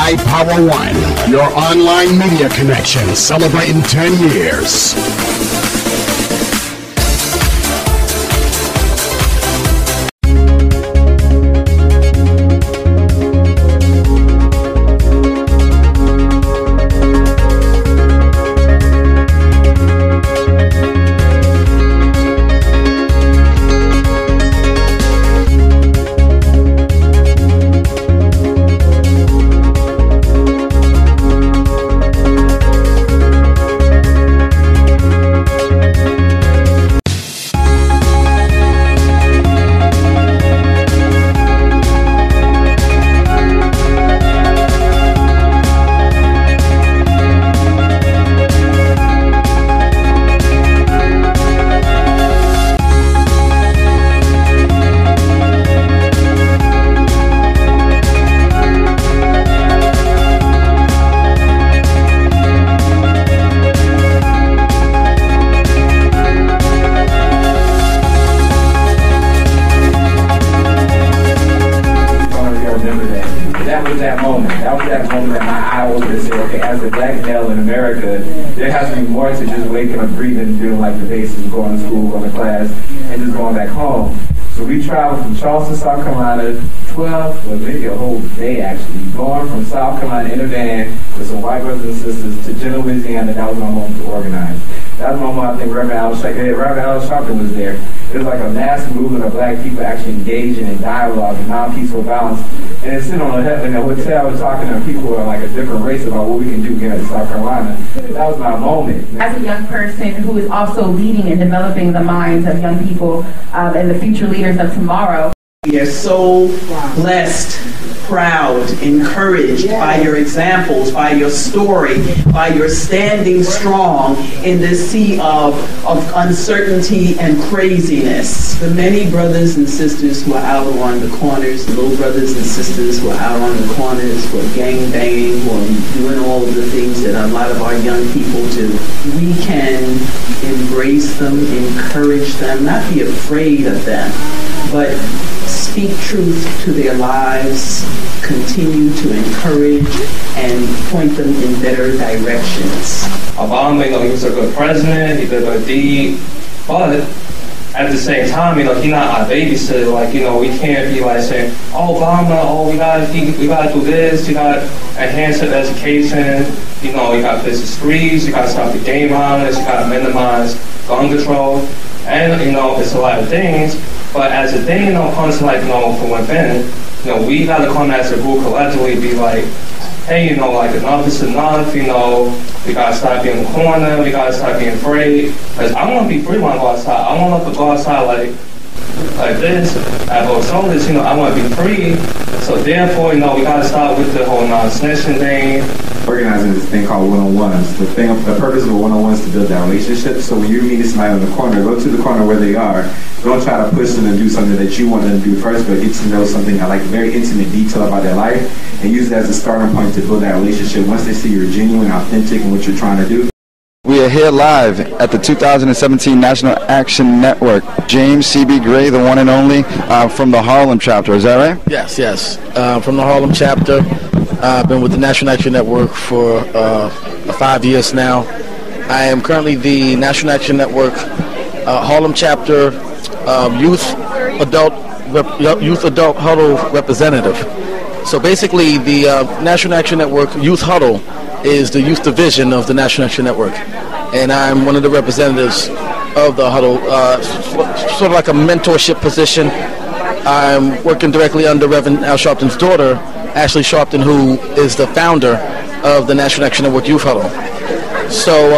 iPower One, your online media connection, celebrating 10 years. That moment that my eye opened and said, okay, as a black male in America, there has to be more to just waking up, breathing, doing like the basics, going to school, going to class, and just going back home. So we traveled from Charleston, South Carolina, 12, or maybe a whole day actually, going from South Carolina in a van with some white brothers and sisters to Genoa, Louisiana. That was my moment to organize. That was my moment, I think Reverend Al Sharpton was there. It was like a mass movement of black people actually engaging in dialogue and non-peaceful violence. And it's sitting in a hotel and talking to people who are like a different race about what we can do here in South Carolina. That was my moment. As a young person who is also leading and developing the minds of young people and the future leaders of tomorrow. We are so blessed, proud, encouraged by your examples, by your story, by your standing strong in this sea of uncertainty and craziness. The many brothers and sisters who are out on the corners, the little brothers and sisters who are out on the corners, who are gang banging, who are doing all of the things that a lot of our young people do, we can embrace them, encourage them, not be afraid of them, but speak truth to their lives, continue to encourage and point them in better directions. Obama, he was a good president, he did a good deed, but at the same time, he's not our babysitter. We can't be like saying, oh, Obama, we gotta do this, you gotta enhance the education, you gotta fix the streets, you gotta stop the gang violence, you gotta minimize gun control, and it's a lot of things. But as a thing, comes from within, we gotta come as a group collectively, be like, hey, enough is enough, we gotta stop being in the corner, we gotta stop being afraid. Because I wanna be free when I go outside. I wanna go outside like this, at both shoulders, I wanna be free. So therefore, we gotta stop with the whole non-snitching thing. Organizing this thing called one-on-ones. The purpose of a one-on-one is to build that relationship. So when you're meeting somebody on the corner, go to the corner where they are. Don't try to push them to do something that you want them to do first, but get to know something very intimate detail about their life, and use it as a starting point to build that relationship. Once they see you're genuine, authentic, and what you're trying to do. We are here live at the 2017 National Action Network. James C.B. Gray, the one and only, from the Harlem chapter. Is that right? Yes. From the Harlem chapter. I've been with the National Action Network for 5 years now. I am currently the National Action Network Harlem chapter youth adult huddle representative. So basically, the National Action Network Youth Huddle is the youth division of the National Action Network, and I'm one of the representatives of the huddle, sort of like a mentorship position. I'm working directly under Reverend Al Sharpton's daughter, Ashley Sharpton, who is the founder of the National Action Network Youth Huddle. So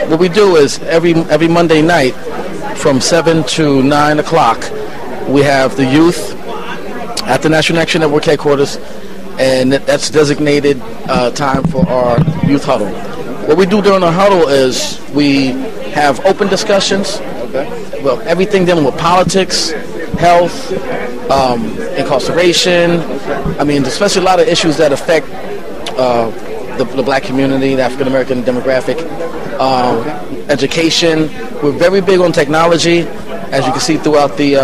what we do is every Monday night from 7 to 9 o'clock, we have the youth at the National Action Network headquarters, and that's designated time for our youth huddle. What we do during our huddle is we have open discussions, well, everything dealing with politics, health, incarceration, especially a lot of issues that affect the black community, the African American demographic, education. We're very big on technology, as you can see throughout the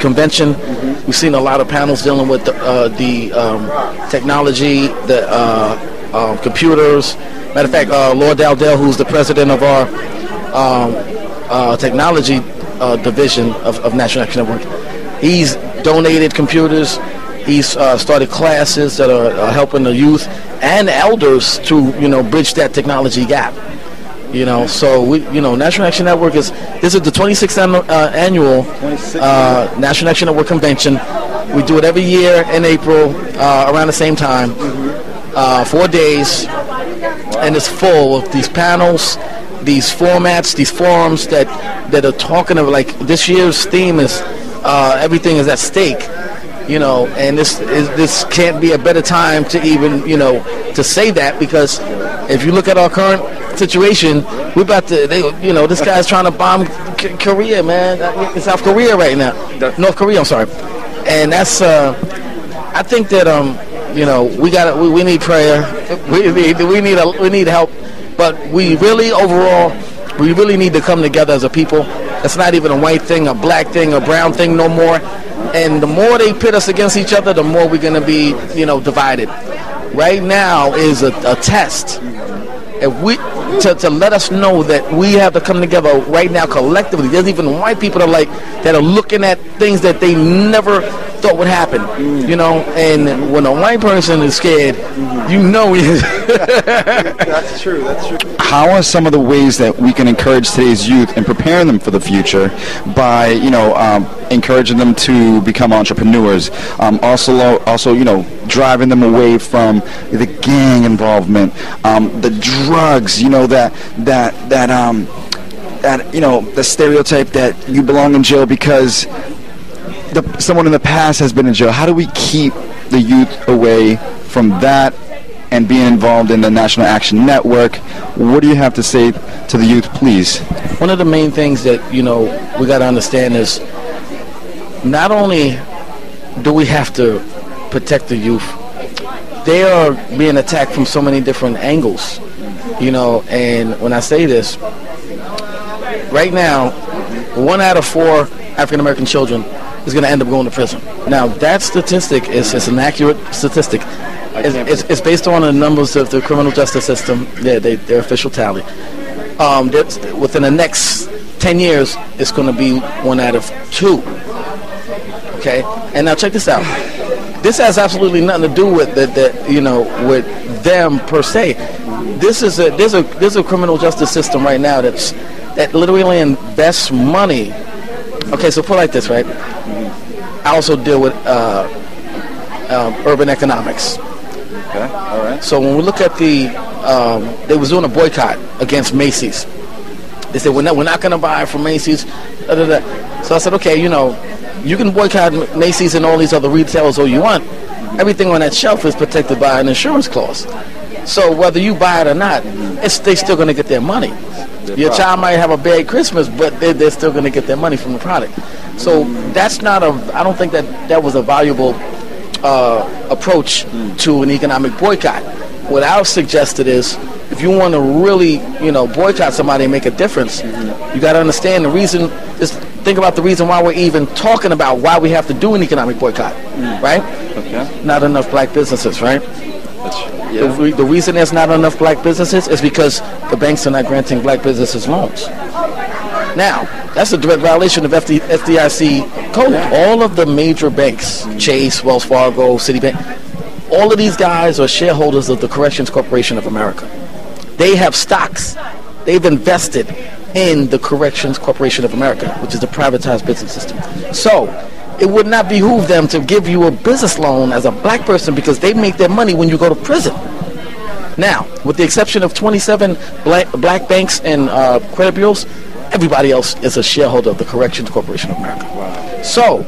convention. We've seen a lot of panels dealing with the technology, the computers. Matter of fact, Lord Dowdell, who's the president of our technology division of National Action Network, he's donated computers. He's started classes that are helping the youth and elders to, bridge that technology gap. So we, National Action Network this is the 26th annual National Action Network convention. We do it every year in April around the same time, 4 days, and it's full of these panels, these formats, these forums that are talking of, like, this year's theme is everything is at stake. And this can't be a better time to even, to say that, because if you look at our current situation, we're about to, this guy's trying to bomb Korea, man. It's South Korea right now. North Korea, I'm sorry. And that's, I think that, we need prayer. We need help. But we really need to come together as a people. It's not even a white thing, a black thing, a brown thing no more. And the more they pit us against each other, the more we're going to be, divided. Right now is a test. If we to let us know that we have to come together right now collectively. There's even white people that are looking at things that they never thought would happen. And when a white person is scared, That's true. How are some of the ways that we can encourage today's youth and preparing them for the future by, encouraging them to become entrepreneurs, also, driving them away from the gang involvement, the drugs, the stereotype that you belong in jail because someone in the past has been in jail. How do we keep the youth away from that and being involved in the National Action Network? What do you have to say to the youth, please? One of the main things that, we got to understand is not only do we have to protect the youth, they are being attacked from so many different angles, and when I say this, right now, 1 out of 4 African-American children is going to end up going to prison. Now, that statistic is an accurate statistic. It's based on the numbers of the criminal justice system, their official tally. Within the next 10 years, it's going to be 1 out of 2. Okay, and now check this out. This has absolutely nothing to do with with them per se. There's a criminal justice system right now that literally invests money. Okay, so put it like this, right? I also deal with urban economics. Okay, all right. So when we look at they was doing a boycott against Macy's. They said we're not going to buy from Macy's. So I said, okay, you can boycott Macy's and all these other retailers all you want. Everything on that shelf is protected by an insurance clause. So whether you buy it or not, they're still going to get their money. Your child might have a bad Christmas, but they're still going to get their money from the product. So that's not I don't think that was a valuable approach to an economic boycott. What I've suggested is, if you want to really, boycott somebody and make a difference, you got to understand the reason. Just think about the reason why we're even talking about why we have to do an economic boycott, right? Okay. Not enough black businesses, right? The reason there's not enough black businesses is because the banks are not granting black businesses loans. Now, that's a direct violation of FDIC code. All of the major banks, Chase, Wells Fargo, Citibank, all of these guys are shareholders of the Corrections Corporation of America. They have stocks. They've invested in the Corrections Corporation of America, which is the privatized business system. So it would not behoove them to give you a business loan as a black person because they make their money when you go to prison. Now, with the exception of 27 black banks and credit bureaus, everybody else is a shareholder of the Corrections Corporation of America. Wow. So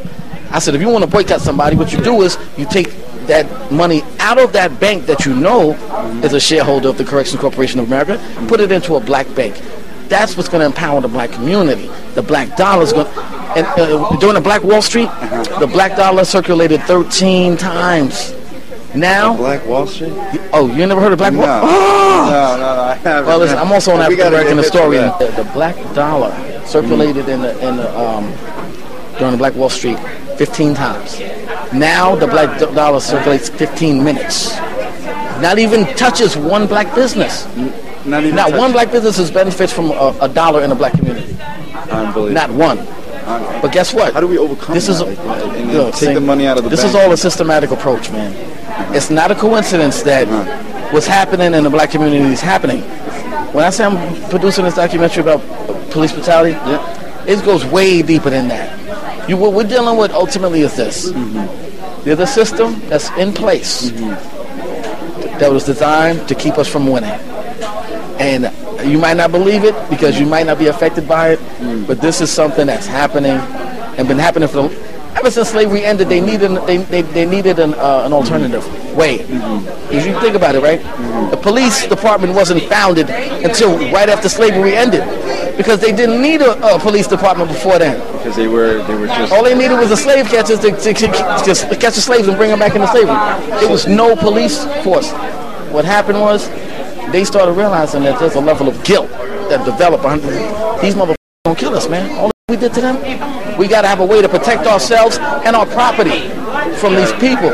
I said, if you want to boycott somebody, what you do is you take that money out of that bank that is a shareholder of the Corrections Corporation of America, put it into a black bank. That's what's going to empower the black community. The black dollar is going to... And during the Black Wall Street, the black dollar circulated 13 times. Now... Black Wall Street? Oh, you never heard of Black Wall Street? No, I haven't. Well, listen, I'm also an African-American historian. The black dollar circulated in the during the Black Wall Street 15 times. Now the black dollar circulates 15 minutes. Not even touches one black business. Not one black business has benefits from a dollar in a black community. Unbelievable. Not one. But guess what? How do we overcome this? Take the money out of the This bank? is all a systematic approach, man. It's not a coincidence that what's happening in the black community is happening. When I say I'm producing this documentary about police brutality, it goes way deeper than that. What we're dealing with ultimately is this. There's a system that's in place that was designed to keep us from winning. And you might not believe it because you might not be affected by it, but this is something that's happening and been happening ever since slavery ended. They needed an alternative way. If you think about it, right? The police department wasn't founded until right after slavery ended, because they didn't need a police department before then. Because they were just all they needed was the slave catchers to catch the slaves and bring them back into slavery. There was no police force. What happened was they started realizing that there's a level of guilt that developed behind these motherfuckers. Don't kill us, man. All we did to them, we got to have a way to protect ourselves and our property from these people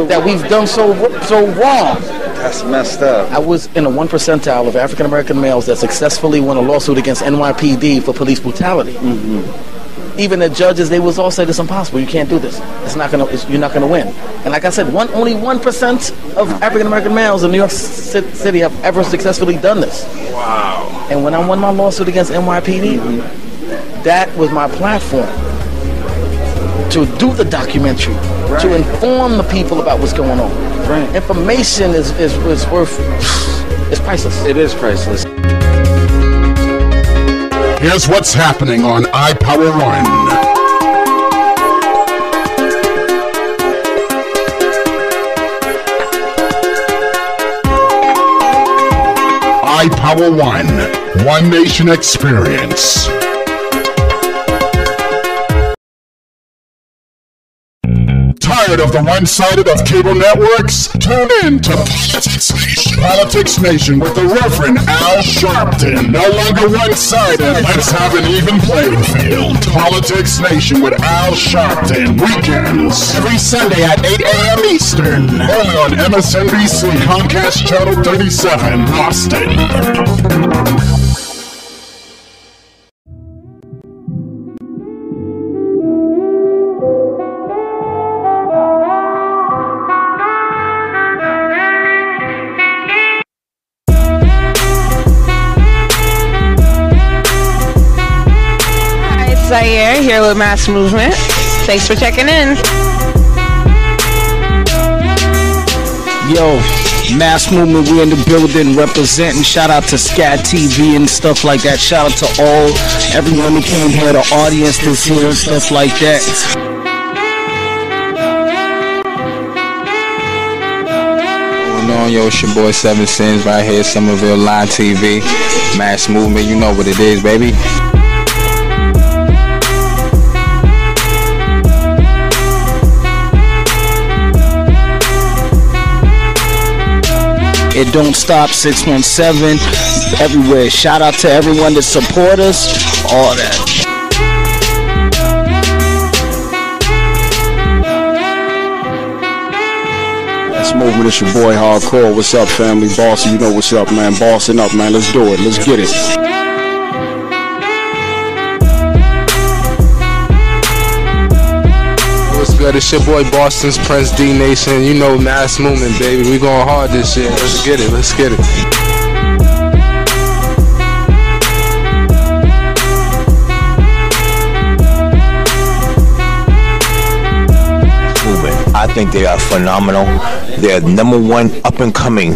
that we've done so wrong. That's messed up. I was in a 1 percentile of African American males that successfully won a lawsuit against NYPD for police brutality. Even the judges, they was all said it's impossible. You can't do this. You're not gonna win. And like I said, only 1% of African American males in New York City have ever successfully done this. Wow. And when I won my lawsuit against NYPD, that was my platform to do the documentary, to inform the people about what's going on. Information is worth, it's priceless. It is priceless. Here's what's happening on iPower 1. iPower 1, One Nation Experience. Tired of the one-sided of cable networks? Tune in to Politics Nation with the Reverend Al Sharpton. No longer one-sided. Let's have an even playing field. Politics Nation with Al Sharpton. Weekends. Every Sunday at 8 a.m. Eastern. Only on MSNBC, Comcast Channel 37, Boston. Zaire here with Mass Movement. Thanks for checking in. Yo, Mass Movement, we in the building representing. Shout out to Scat TV and stuff like that. Shout out to everyone who came here, the audience that's here and stuff like that. Yo, it's your boy Seven Sins right here, Somerville Line TV. Mass Movement, you know what it is, baby. It don't stop, 617 everywhere. Shout out to everyone that support us, all that. Movement, it's your boy Hardcore. What's up, family? Bossy, you know what's up, man. Bossing up, man. Let's do it. Let's get it. What's good? It's your boy Boston's Prince D Nation. You know Mass Movement, baby. We going hard this year. Let's get it. Let's get it. I think they are phenomenal. They're #1 up-and-coming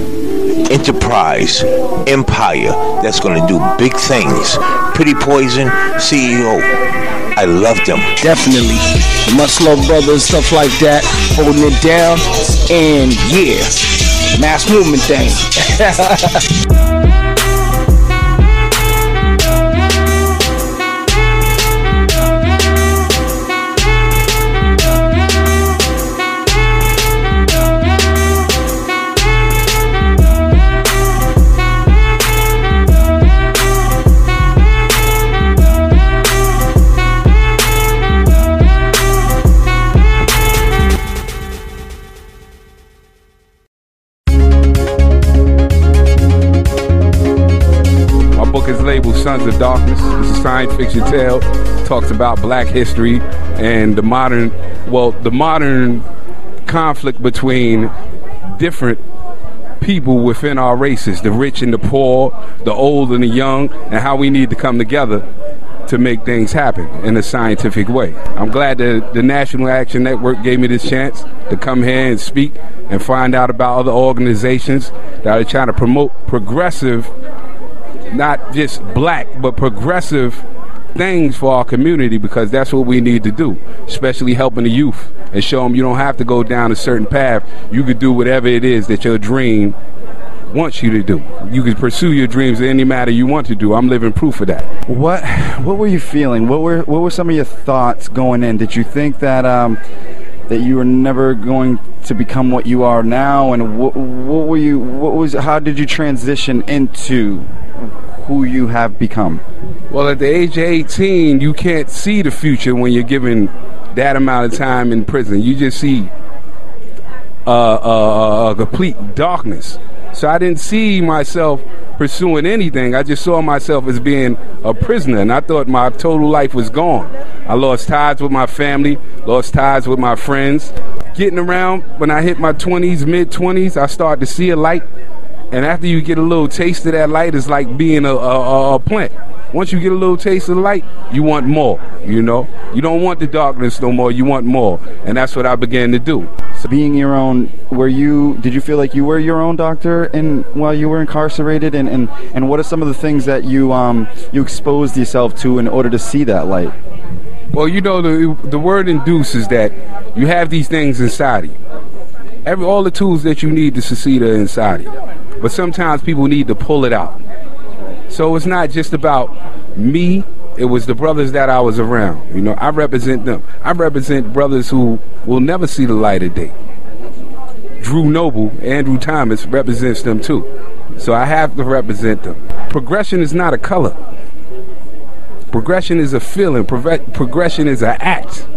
enterprise, empire that's going to do big things. Pretty Poison, CEO. I love them. Definitely. Much love, brothers, stuff like that. Holding it down. And yeah, Mass Movement thing. is labeled Sons of Darkness. It's a science fiction tale. It talks about black history and the modern conflict between different people within our races, the rich and the poor, the old and the young, and how we need to come together to make things happen in a scientific way. I'm glad that the National Action Network gave me this chance to come here and speak and find out about other organizations that are trying to promote progressive, not just black, but progressive things for our community, because that's what we need to do, especially helping the youth and show them you don't have to go down a certain path. You could do whatever it is that your dream wants you to do. You can pursue your dreams in any matter you want to do. I'm living proof of that. What were you feeling? What were some of your thoughts going in? Did you think that that you were never going to become what you are now? And how did you transition into who you have become? Well, at the age of 18, you can't see the future when you're given that amount of time in prison. You just see a complete darkness. So I didn't see myself pursuing anything. I just saw myself as being a prisoner, and I thought my total life was gone. I lost ties with my family, lost ties with my friends. Getting around, when I hit my 20s, mid-20s, I started to see a light. And after you get a little taste of that light, it's like being a plant. Once you get a little taste of the light, you want more, you know? You don't want the darkness no more, you want more. And that's what I began to do. So being your own, did you feel like you were your own doctor while you were incarcerated? And what are some of the things that you exposed yourself to in order to see that light? Well, you know, the word induce is that you have these things inside of you. All the tools that you need to succeed are inside of you. But sometimes people need to pull it out. So it's not just about me, it was the brothers that I was around. You know, I represent them. I represent brothers who will never see the light of day. Drew Noble, Andrew Thomas represents them too. So I have to represent them. Progression is not a color. Progression is a feeling. Progression is an act.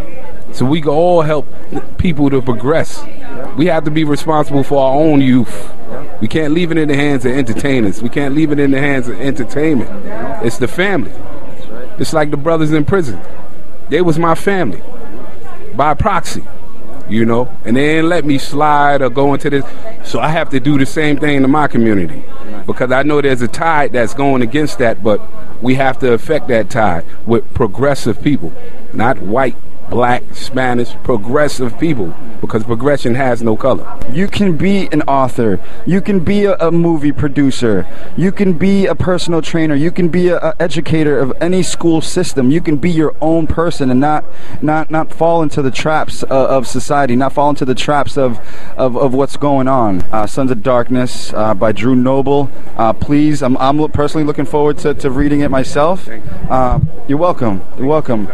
So we can all help people to progress. We have to be responsible for our own youth. We can't leave it in the hands of entertainers. We can't leave it in the hands of entertainment. It's the family. It's like the brothers in prison. They was my family by proxy, you know, and they didn't let me slide or go into this. So I have to do the same thing to my community because I know there's a tide that's going against that, but we have to affect that tide with progressive people, not white, black, Spanish, progressive people, because progression has no color. You can be an author. You can be a movie producer. You can be a personal trainer. You can be an educator of any school system. You can be your own person and not fall into the traps of society, not fall into the traps of what's going on. Sons of Darkness by Drew Noble. Please, I'm personally looking forward to reading it myself. You're welcome. You're welcome.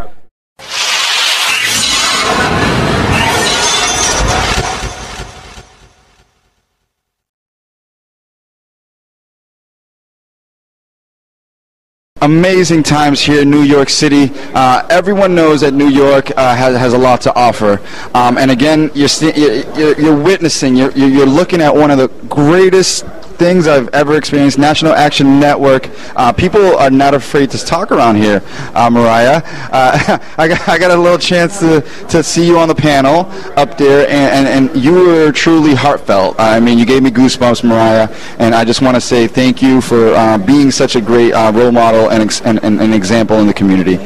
Amazing times here in New York City. Everyone knows that New York has a lot to offer. And again, you're witnessing, you're looking at one of the greatest things I've ever experienced. National Action Network. People are not afraid to talk around here, Mariah. I got a little chance to see you on the panel up there, and you were truly heartfelt. I mean, you gave me goosebumps, Mariah, and I just want to say thank you for being such a great role model and an example in the community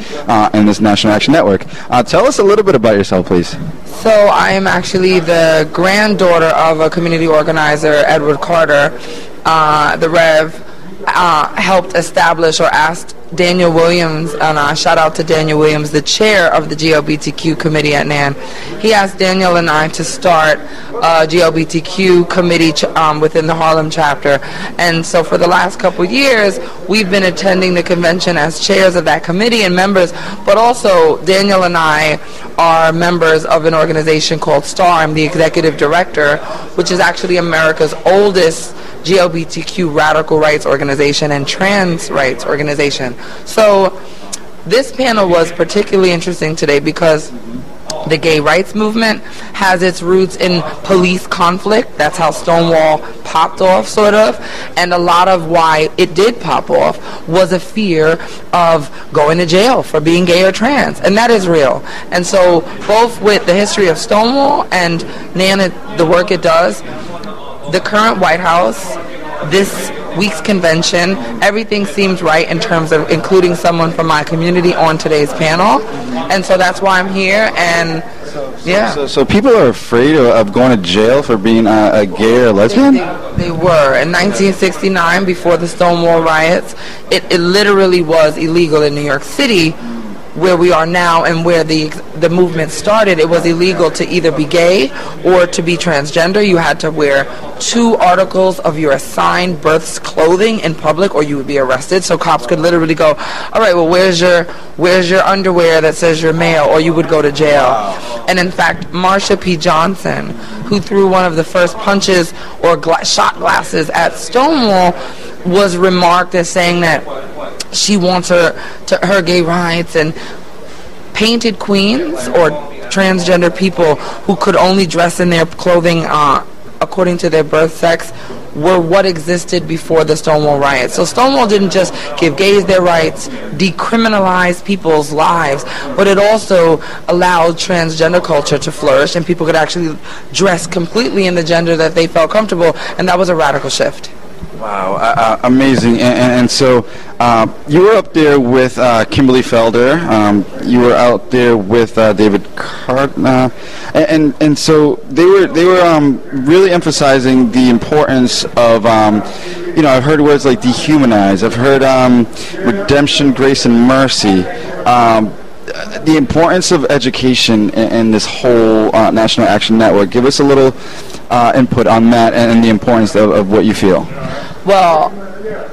in this National Action Network. Tell us a little bit about yourself, please. So I am actually the granddaughter of a community organizer, Edward Carter. The Rev helped establish or asked Daniel Williams, and shout out to Daniel Williams, the chair of the GLBTQ committee at NAN. He asked Daniel and I to start a GLBTQ committee within the Harlem chapter. And so for the last couple years, we've been attending the convention as chairs of that committee and members, but also Daniel and I are members of an organization called STAR. I'm the executive director, which is actually America's oldest GLBTQ radical rights organization and trans rights organization. So this panel was particularly interesting today because the gay rights movement has its roots in police conflict. That's how Stonewall popped off, sort of. And a lot of why it did pop off was a fear of going to jail for being gay or trans. And that is real. And so both with the history of Stonewall and NAN, the work it does, the current White House, this week's convention, everything seems right in terms of including someone from my community on today's panel. And so that's why I'm here. And yeah. So people are afraid of going to jail for being a gay or lesbian? They were. In 1969, before the Stonewall riots, it literally was illegal in New York City, where we are now and where the movement started. It was illegal to either be gay or to be transgender. You had to wear 2 articles of your assigned birth's clothing in public or you would be arrested. So cops could literally go, all right, well, where's your underwear that says you're male? Or you would go to jail. Wow. And in fact, Marsha P. Johnson, who threw one of the first punches or shot glasses at Stonewall, was remarked as saying that she wants her gay rights, and painted queens or transgender people who could only dress in their clothing according to their birth sex were what existed before the Stonewall riots. So Stonewall didn't just give gays their rights, decriminalize people's lives, but it also allowed transgender culture to flourish, and people could actually dress completely in the gender that they felt comfortable, and that was a radical shift. Wow, amazing. And so you were up there with Kimberly Felder. You were out there with David Carter. And so they were really emphasizing the importance of, I've heard words like dehumanize. I've heard redemption, grace, and mercy. The importance of education in this whole National Action Network. Give us a little input on that and the importance of what you feel. Well,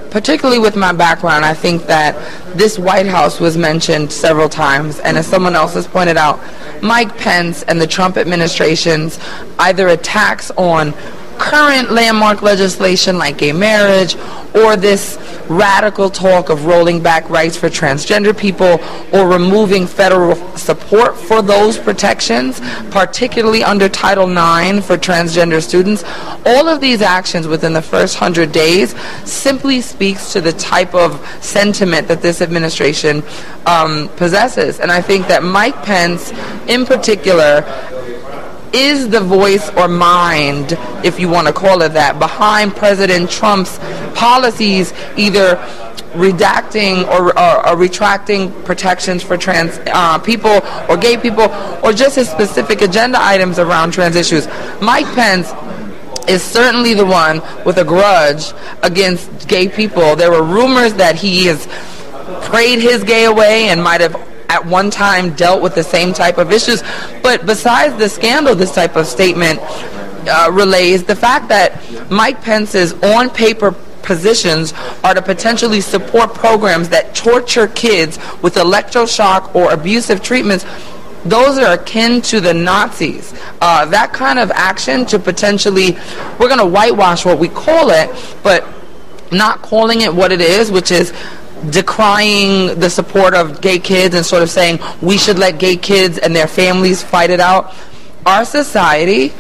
particularly with my background, I think that this White House was mentioned several times, and as someone else has pointed out, Mike Pence and the Trump administration's either attacks on current landmark legislation like gay marriage, or this radical talk of rolling back rights for transgender people, or removing federal support for those protections, particularly under Title IX for transgender students. All of these actions within the first 100 days simply speaks to the type of sentiment that this administration possesses. And I think that Mike Pence, in particular, is the voice or mind, if you want to call it that, behind President Trump's policies, either redacting or retracting protections for trans people or gay people, or just his specific agenda items around trans issues. Mike Pence is certainly the one with a grudge against gay people. There were rumors that he has prayed his gay away and might have at one time dealt with the same type of issues. But besides the scandal this type of statement relays, the fact that Mike Pence's on-paper positions are to potentially support programs that torture kids with electroshock or abusive treatments, those are akin to the Nazis. That kind of action to potentially, we're going to whitewash what we call it, but not calling it what it is, which is decrying the support of gay kids and sort of saying we should let gay kids and their families fight it out. Our society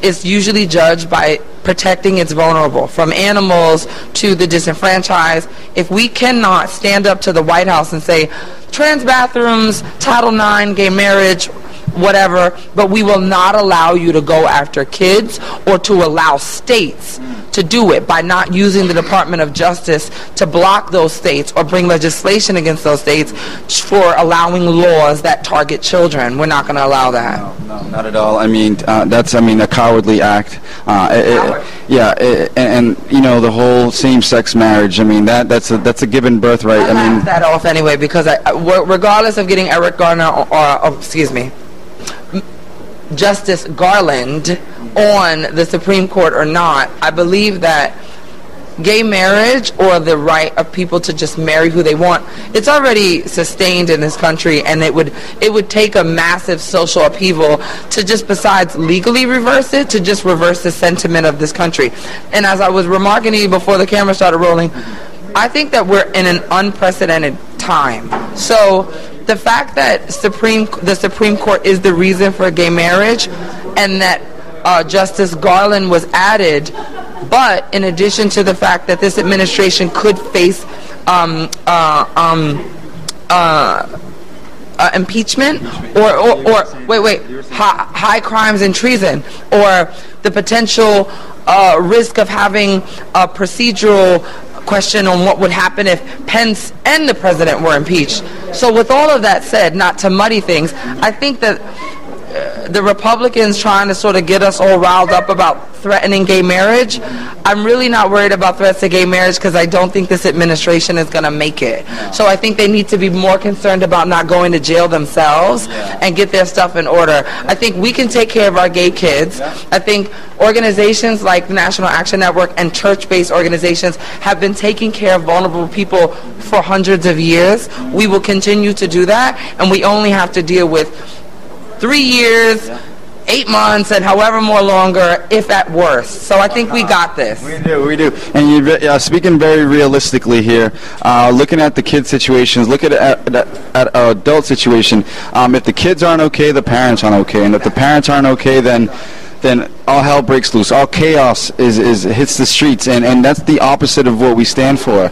is usually judged by protecting its vulnerable, from animals to the disenfranchised. If we cannot stand up to the White House and say trans bathrooms, Title IX, gay marriage, whatever, but we will not allow you to go after kids or to allow states to do it by not using the Department of Justice to block those states or bring legislation against those states for allowing laws that target children. We're not going to allow that. No, not at all. I mean, that's a cowardly act. And the whole same-sex marriage. I mean, that's a given birthright. I laughed that off anyway, because regardless of getting Eric Garner Justice Garland on the Supreme Court or not, I believe that gay marriage, or the right of people to just marry who they want, it's already sustained in this country, and it would take a massive social upheaval to just, besides legally reverse it, to just reverse the sentiment of this country. And as I was remarking to you before the camera started rolling, I think that we're in an unprecedented time. So the fact that the Supreme Court is the reason for gay marriage, and that Justice Garland was added, but in addition to the fact that this administration could face impeachment or high crimes and treason, or the potential risk of having a procedural question on what would happen if Pence and the president were impeached. So with all of that said, not to muddy things, I think that the Republicans trying to sort of get us all riled up about threatening gay marriage, I'm really not worried about threats to gay marriage because I don't think this administration is going to make it. So I think they need to be more concerned about not going to jail themselves and get their stuff in order. I think we can take care of our gay kids. I think organizations like the National Action Network and church-based organizations have been taking care of vulnerable people for hundreds of years. We will continue to do that, and we only have to deal with 3 years, 8 months, and however more longer, if at worst. So I think we got this. We do. And you're speaking very realistically here, looking at the kid situations, looking at adult situation. If the kids aren't okay, the parents aren't okay. And if the parents aren't okay, then all hell breaks loose. All chaos hits the streets, and that's the opposite of what we stand for.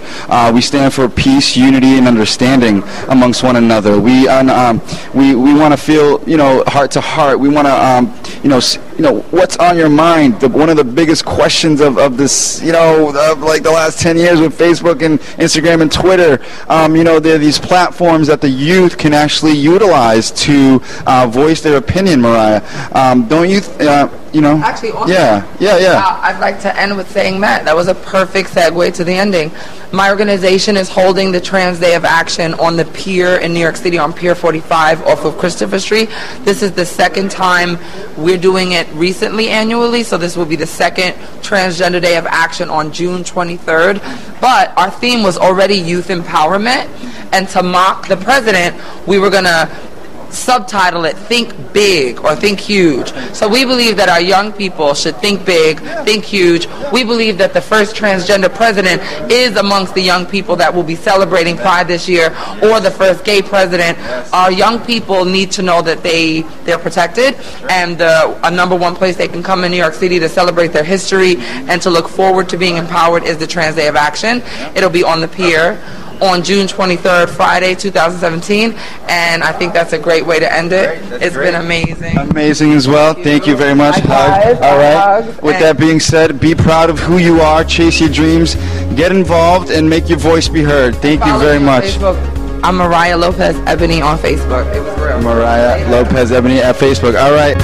We stand for peace, unity, and understanding amongst one another. We want to feel, heart to heart. We want to, what's on your mind? One of the biggest questions of this, of like the last 10 years with Facebook and Instagram and Twitter. There are these platforms that the youth can actually utilize to voice their opinion. Mariah, don't you? Actually, also, yeah. I'd like to end with saying that was a perfect segue to the ending. My organization is holding the Trans Day of Action on the pier in New York City, on Pier 45 off of Christopher Street. This is the second time we're doing it recently annually, so this will be the second Transgender Day of Action on June 23rd. But our theme was already youth empowerment, and to mock the president, we were going to subtitle it Think Big or Think Huge. So we believe that our young people should think big, think huge. We believe that the first transgender president is amongst the young people that will be celebrating Pride this year, or the first gay president. Our young people need to know that they're protected, and a number one place they can come in New York City to celebrate their history and to look forward to being empowered is the Trans Day of Action. It'll be on the pier on June 23rd, Friday, 2017, and I think that's a great way to end it. It's been amazing. Amazing as well. Thank you very much. Hug. All right. With that being said, be proud of who you are, chase your dreams, get involved, and make your voice be heard. Thank you very much. Facebook. I'm Mariah Lopez Ebony on Facebook. It was real. Mariah Lopez Ebony at Facebook. All right.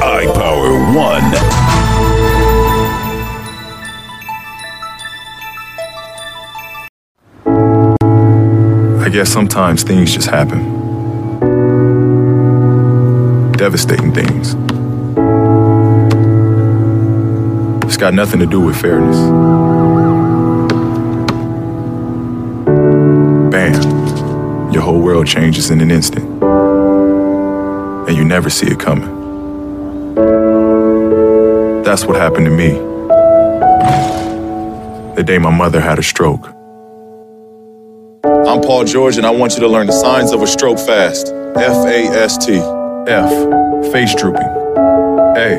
iPower 1. I guess sometimes things just happen. Devastating things. It's got nothing to do with fairness. Bam. Your whole world changes in an instant. And you never see it coming. That's what happened to me the day my mother had a stroke. I'm Paul George, and I want you to learn the signs of a stroke fast. F-A-S-T. F, face drooping. A,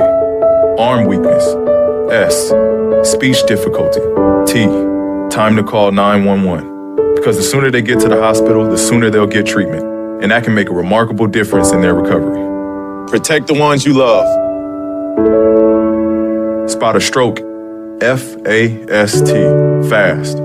arm weakness. S, speech difficulty. T, time to call 911. Because the sooner they get to the hospital, the sooner they'll get treatment. And that can make a remarkable difference in their recovery. Protect the ones you love. Spot a stroke. F-A-S-T. Fast.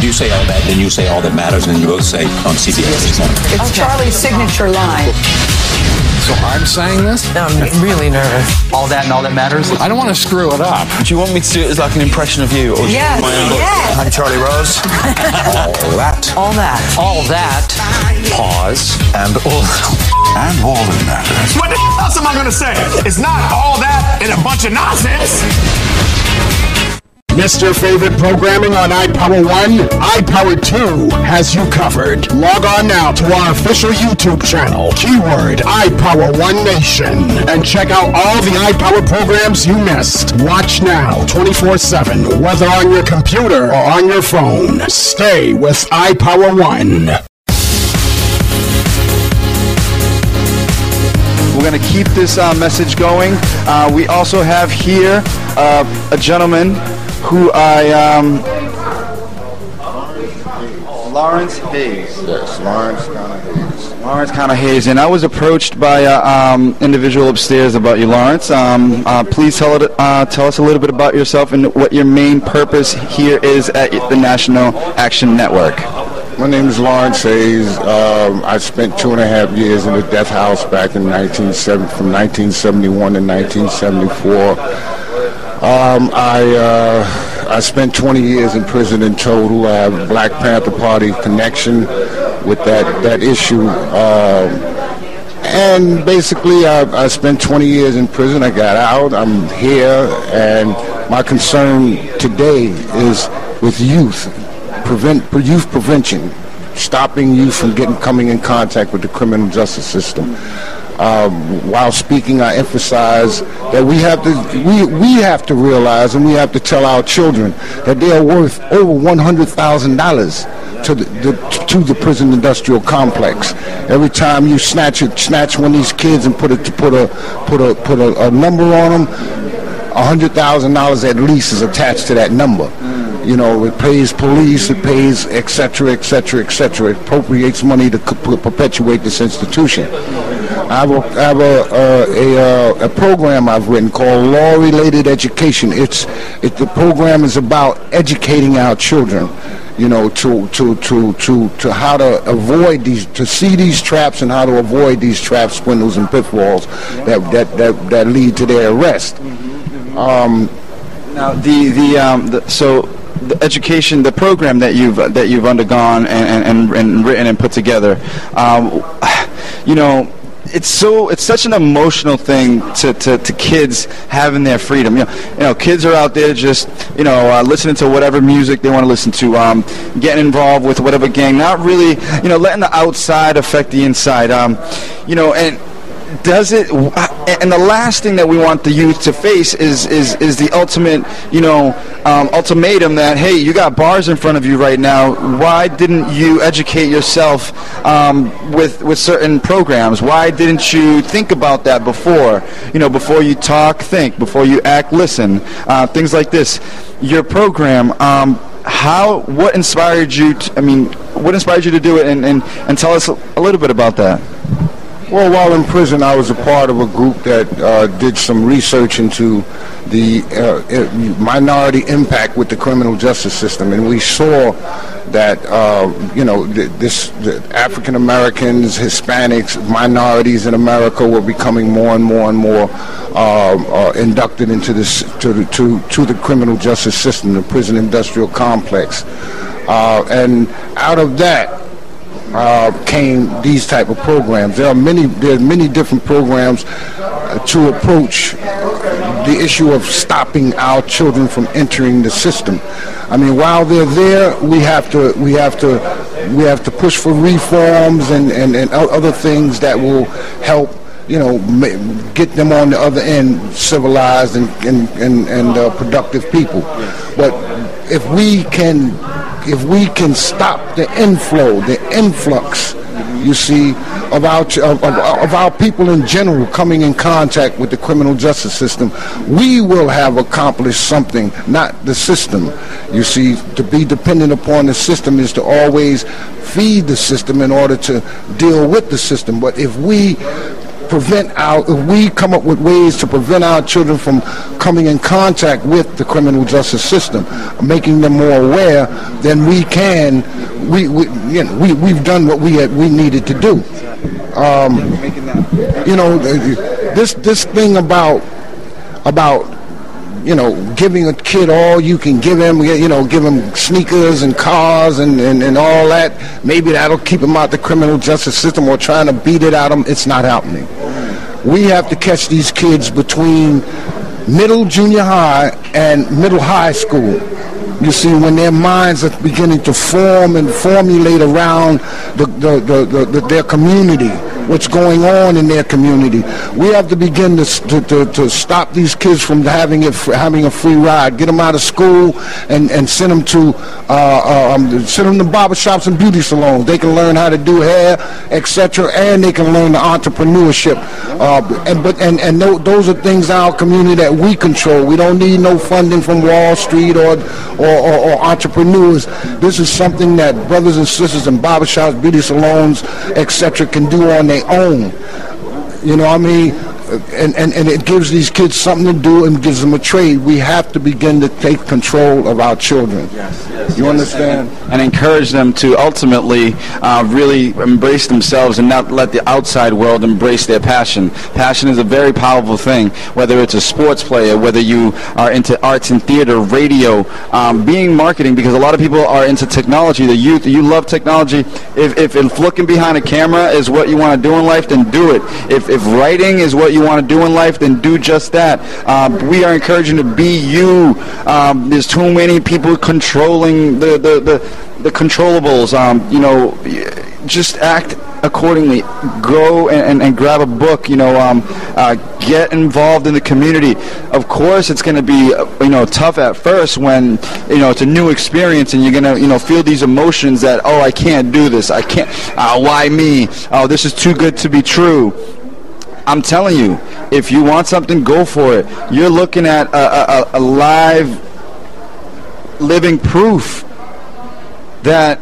You say all that, then you say all that matters, and you both say on CBS this morning. It's Charlie's signature line. So I'm saying this? No, I'm really nervous. All that and all that matters? I don't want to screw it up. Do you want me to do it as like an impression of you? Or Yes. my own voice? Yes. I'm Charlie Rose. All that. All that. All that. Pause. And all. And all that matters. What the else am I going to say? It's not all that and a bunch of nonsense. Missed your favorite programming on iPower 1? iPower 2 has you covered. Log on now to our official YouTube channel, keyword iPower 1 Nation, and check out all the iPower programs you missed. Watch now, 24/7, whether on your computer or on your phone. Stay with iPower 1. We're going to keep this message going. We also have here a gentleman who Lawrence Hayes. Yes, Lawrence Hayes. Lawrence Hayes. And I was approached by an individual upstairs about you, Lawrence. Please tell us a little bit about yourself and what your main purpose here is at the National Action Network. My name is Lawrence Hayes. I spent 2.5 years in the death house back in from 1971 to 1974. I spent 20 years in prison in total. I have a Black Panther Party connection with that issue. And basically, I spent 20 years in prison. I got out. I'm here. And my concern today is with youth prevention, stopping youth from coming in contact with the criminal justice system. While speaking, I emphasize that we have to realize, and we have to tell our children that they are worth over $100,000 to the prison industrial complex. Every time you snatch one of these kids and put a number on them, $100,000 at least is attached to that number. You know, it pays police, it pays et cetera, et cetera, et cetera. It appropriates money to perpetuate this institution. I have a program I've written called Law-Related Education. The program is about educating our children, you know, to how to avoid to see these traps and how to avoid these traps, swindles, and pitfalls that lead to their arrest. Now the education, the program that you've undergone and written and put together, you know, it's such an emotional thing to kids having their freedom. You know, kids are out there just listening to whatever music they want to listen to, getting involved with whatever gang, not really, you know, letting the outside affect the inside. You know, and does it? And the last thing that we want the youth to face is the ultimate, you know, ultimatum that, hey, you got bars in front of you right now. Why didn't you educate yourself with certain programs? Why didn't you think about that before? You know, before you talk, think. Before you act, listen. Things like this. Your program. What inspired you? What inspired you to do it? And tell us a little bit about that. Well, while in prison, I was a part of a group that did some research into the minority impact with the criminal justice system, and we saw that the African Americans, Hispanics, minorities in America were becoming more and more and more inducted into the criminal justice system, the prison industrial complex, and out of that came these type of programs. There are many different programs to approach the issue of stopping our children from entering the system. I mean, while they're there, we have to push for reforms and other things that will help, you know, get them on the other end civilized and productive people. But if we can stop the influx, you see, of our people in general coming in contact with the criminal justice system, we will have accomplished something, not the system. You see, to be dependent upon the system is to always feed the system in order to deal with the system. But if we come up with ways to prevent our children from coming in contact with the criminal justice system, making them more aware, then we've done what we needed to do. You know, this thing about you know, giving a kid all you can give him, you know, give him sneakers and cars and all that. Maybe that'll keep him out the criminal justice system, or trying to beat it out of him. It's not happening. We have to catch these kids between middle, junior high, and middle high school. You see, when their minds are beginning to form and formulate around their community, what's going on in their community, we have to begin to stop these kids from having a free ride. Get them out of school and send them to barbershops and beauty salons. They can learn how to do hair, etc., and they can learn the entrepreneurship. Those are things in our community that we control. We don't need no funding from Wall Street or entrepreneurs. This is something that brothers and sisters in barbershops, beauty salons, etc., can do on their own. You know what I mean? And it gives these kids something to do and gives them a trade. We have to begin to take control of our children. You understand? And encourage them to ultimately really embrace themselves and not let the outside world embrace their passion. Passion is a very powerful thing, whether it's a sports player, whether you are into arts and theater, radio, being marketing, because a lot of people are into technology. The youth, you love technology. If looking behind a camera is what you want to do in life, then do it. If writing is what you want to do in life, then do just that. We are encouraging to be you. There's too many people controlling the controllables. You know, just act accordingly. Go and grab a book. You know, get involved in the community. Of course, it's going to be tough at first when it's a new experience and you're going to feel these emotions that, oh, I can't do this. I can't. Why me? Oh, this is too good to be true. I'm telling you, if you want something, go for it. You're looking at a live, living proof that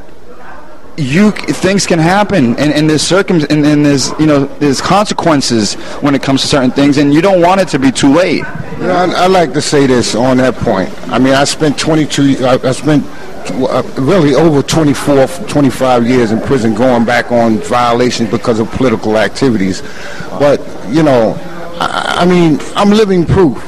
things can happen, and there's consequences when it comes to certain things, and you don't want it to be too late. Yeah, I like to say this on that point. I mean, I spent really over 25 years in prison, going back on violations because of political activities. But I mean, I'm living proof.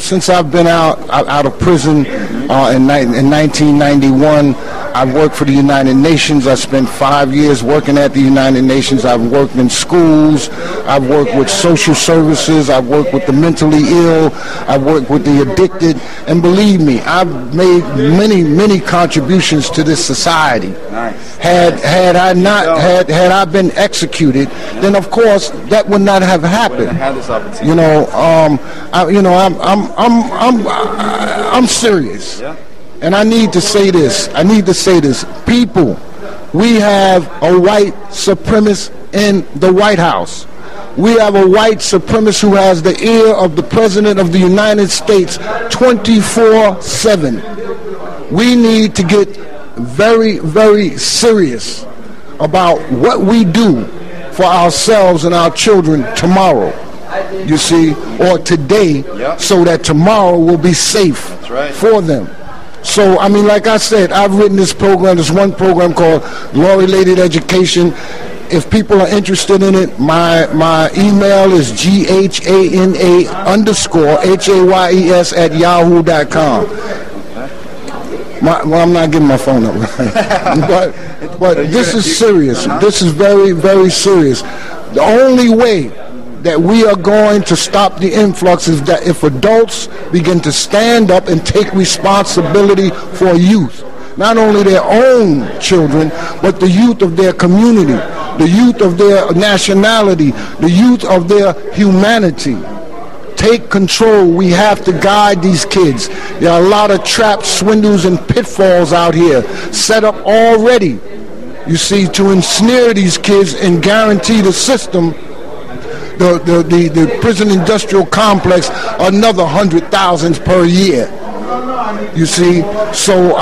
Since I've been out of prison in 1991, I've worked for the United Nations. I spent 5 years working at the United Nations. I've worked in schools. I've worked with social services. I've worked with the mentally ill. I've worked with the addicted. And believe me, I've made many contributions to this society. Nice. Had I been executed, then of course that would not have happened. Had this opportunity. I'm serious. Yeah. And I need to say this. People, we have a white supremacist in the White House. We have a white supremacist who has the ear of the President of the United States 24/7. We need to get very, very serious about what we do for ourselves and our children tomorrow. You see, or today, so that tomorrow will be safe for them. So, I mean, like I said, I've written this one program called Law Related Education. If people are interested in it, my email is GHANA_HAYES@yahoo.com. I'm not giving my phone number. but this is serious. This is very, very serious. The only way that we are going to stop the influx is that if adults begin to stand up and take responsibility for youth, not only their own children, but the youth of their community, the youth of their nationality, the youth of their humanity. Take control. We have to guide these kids. There are a lot of traps, swindles, and pitfalls out here set up already, you see, to ensnare these kids and guarantee the system, the prison industrial complex, another 100,000 per year. You see, so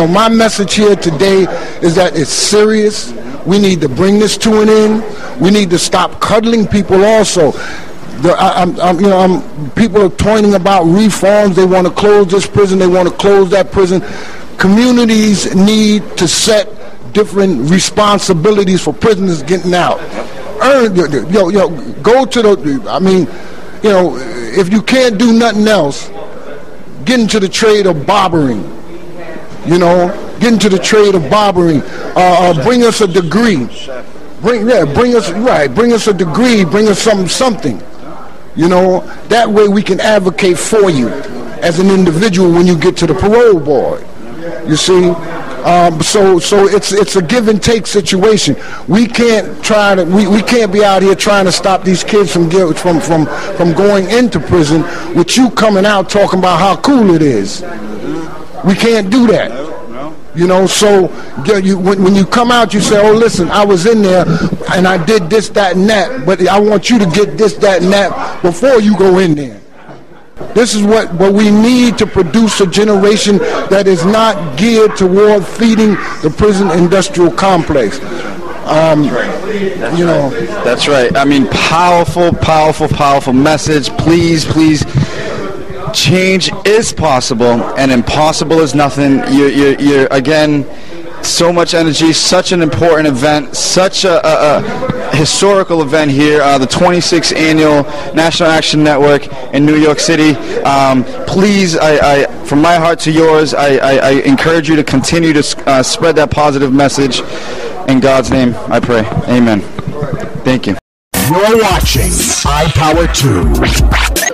my message here today is that it's serious. We need to bring this to an end. We need to stop cuddling people. Also, people are pointing about reforms. They want to close this prison. They want to close that prison. Communities need to set different responsibilities for prisoners getting out. learn, go to the, I mean, if you can't do nothing else, get into the trade of barbering. Get into the trade of barbering. Bring us a degree. Bring us a degree. Bring us something. That way we can advocate for you as an individual when you get to the parole board. You see, so it's a give and take situation. We can't we can't be out here trying to stop these kids from going into prison with you coming out talking about how cool it is. We can't do that. So when you come out, you say, oh, listen, I was in there and I did this, that, and that, but I want you to get this, that, and that before you go in there. This is what we need to produce a generation that is not geared toward feeding the prison industrial complex. That's right. I mean, powerful message. Please. Change is possible, and impossible is nothing. You're again, so much energy, such an important event, such a historical event here, the 26th annual National Action Network in New York City. Please, I from my heart to yours, I encourage you to continue to spread that positive message. In God's name, I pray. Amen. Thank you. You're watching iPower 2.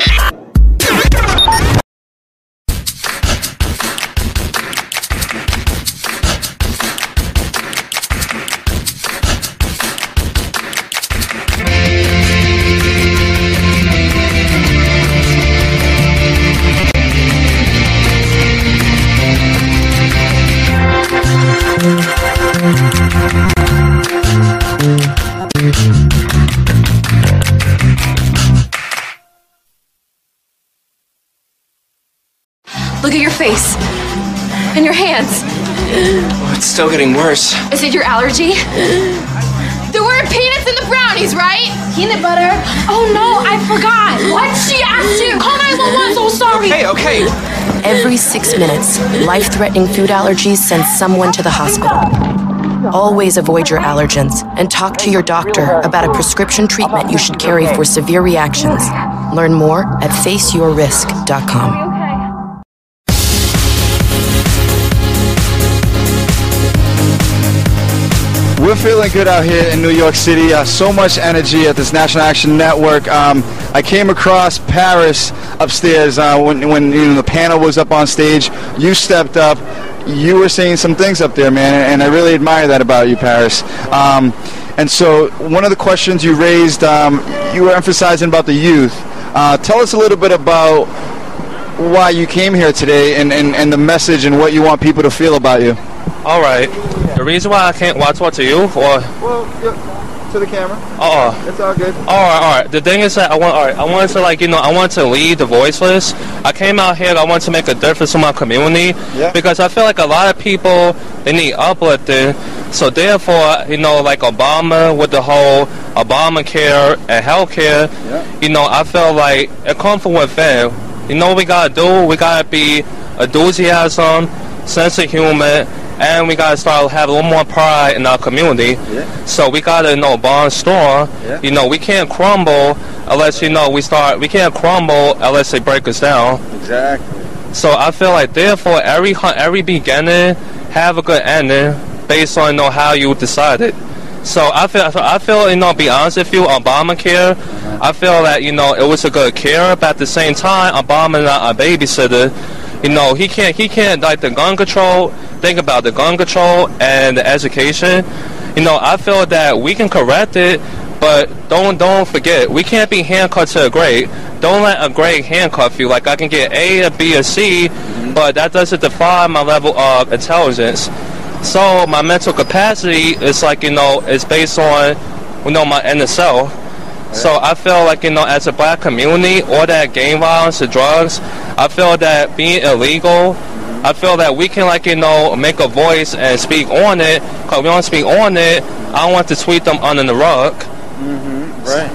Look at your face. And your hands. Oh, it's still getting worse. Is it your allergy? There were peanuts in the brownies, right? Peanut butter. Oh no, I forgot. What? She asked you. Call 911, so sorry. Okay. Every 6 minutes, life-threatening food allergies send someone to the hospital. Always avoid your allergens and talk to your doctor about a prescription treatment you should carry for severe reactions. Learn more at faceyourrisk.com. We're feeling good out here in New York City. So much energy at this National Action Network. I came across Paris upstairs when the panel was up on stage. You stepped up. You were saying some things up there, man, and I really admire that about you, Paris. And so one of the questions you raised, you were emphasizing about the youth. Tell us a little bit about why you came here today and the message and what you want people to feel about you. All right. The reason why I can't talk to you, or to the camera. It's all good. All right. The thing is that I wanted to I want to lead the voiceless. I came out here. I want to make a difference in my community because I feel like a lot of people they need uplifting. So therefore, like Obama with the whole Obamacare and healthcare, I feel like it comes from within. What we gotta do? We gotta be enthusiasm, sense of humor. And we gotta start having a little more pride in our community. So we gotta bond strong. We can't crumble unless we can't crumble unless they break us down. Exactly. So I feel like therefore every beginning have a good ending based on how you decided. So I feel be honest with you, Obamacare, I feel that it was a good care, but at the same time Obama not a babysitter. He can't like the gun control. Think about the gun control and the education. I feel that we can correct it, but don't forget, we can't be handcuffed to a grade. Don't let a grade handcuff you. Like I can get A, a B, a C, but that doesn't define my level of intelligence. So my mental capacity is is based on my inner self. So I feel like, as a black community, all that gang violence, the drugs, I feel that being illegal, I feel that we can, make a voice and speak on it. Because if we don't speak on it, I don't want to sweep them under the rug. Right.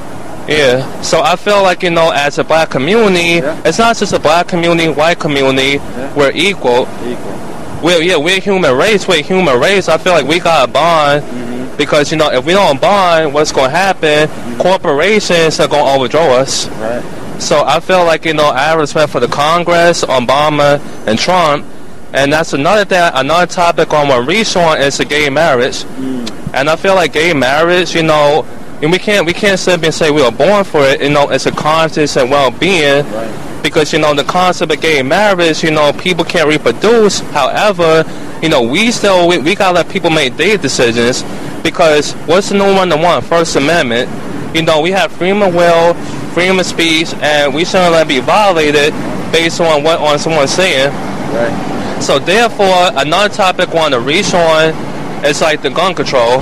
Yeah. So I feel like, as a black community, it's not just a black community, white community, we're equal. We're human race. I feel like we got a bond Because, you know, if we don't bond, what's going to happen? Corporations are going to overthrow us. Right. So I feel like, you know, I have respect for the Congress, Obama, and Trump. And that's another topic on what reshoring is the gay marriage. And I feel like gay marriage, you know, and we can't simply say we were born for it. You know, it's a conscious and well-being. Right. Because, you know, the concept of gay marriage, you know, people can't reproduce. However, you know, we gotta let people make their decisions. Because what's the new one to want? First Amendment. You know, we have freedom of will, freedom of speech, and we shouldn't let it be violated based on what someone's saying. Right. So therefore, another topic on the reshoring is like the gun control.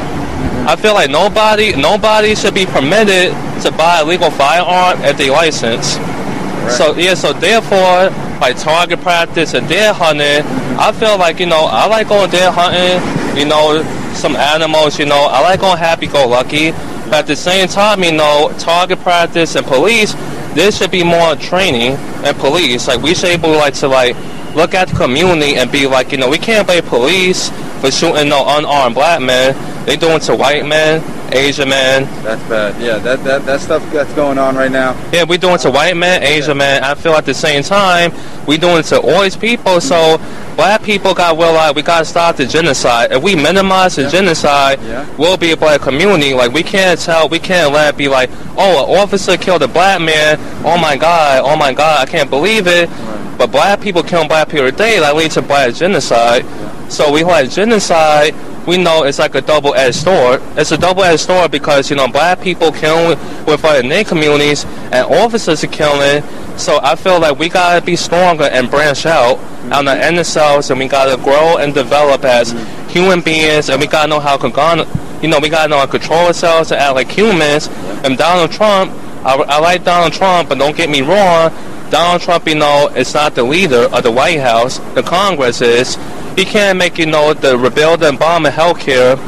I feel like nobody should be permitted to buy a legal firearm if they license. Right. So therefore, like target practice and deer hunting, I feel like, you know, I like going deer hunting, you know, some animals, you know, I like going happy-go-lucky, but at the same time, you know, target practice and police, there should be more training in police. Like, we should be able to look at the community and be like, you know, we can't blame police for shooting no unarmed black men. They doing it to white men, Asian men. That's bad. Yeah, that stuff that's going on right now. Yeah, we doing it to white men, Asian men. I feel at the same time we doing it to all these people. So black people got we gotta stop the genocide. If we minimize the genocide, we'll be a black community. Like, we can't let it be like, oh, an officer killed a black man. Oh my God, I can't believe it. Right. But black people killing black people today, that leads to black genocide. So we like genocide. We know it's like a double-edged sword. It's a double-edged sword because, you know, black people killing within their communities and officers are killing. So I feel like we gotta be stronger and branch out on the end ourselves, and we gotta grow and develop as human beings, and we gotta know how to control ourselves and act like humans. And Donald Trump, I like Donald Trump, but don't get me wrong, Donald Trump, you know, is not the leader of the White House. The Congress is. He can't make, you know, the rebuild and bomb of healthcare.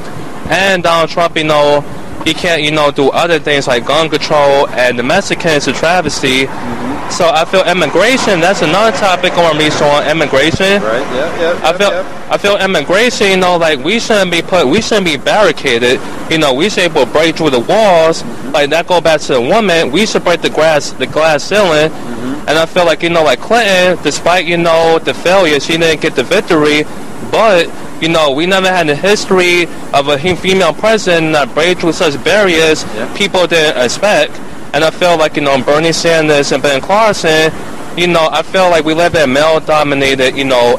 And Donald Trump, you know, he can't, you know, do other things like gun control, and the Mexicans a travesty. So I feel immigration, that's another topic on reshoring, immigration. Right, I feel immigration, you know, like we shouldn't be barricaded. You know, we should be able to break through the walls. Like, that go back to the woman, we should break the glass ceiling. And I feel like, you know, like Clinton, despite, you know, the failure, she didn't get the victory. But, you know, we never had the history of a female president that break through such barriers people didn't expect. And I feel like, you know, Bernie Sanders and Ben Carson, you know, I feel like we live in a male-dominated, you know,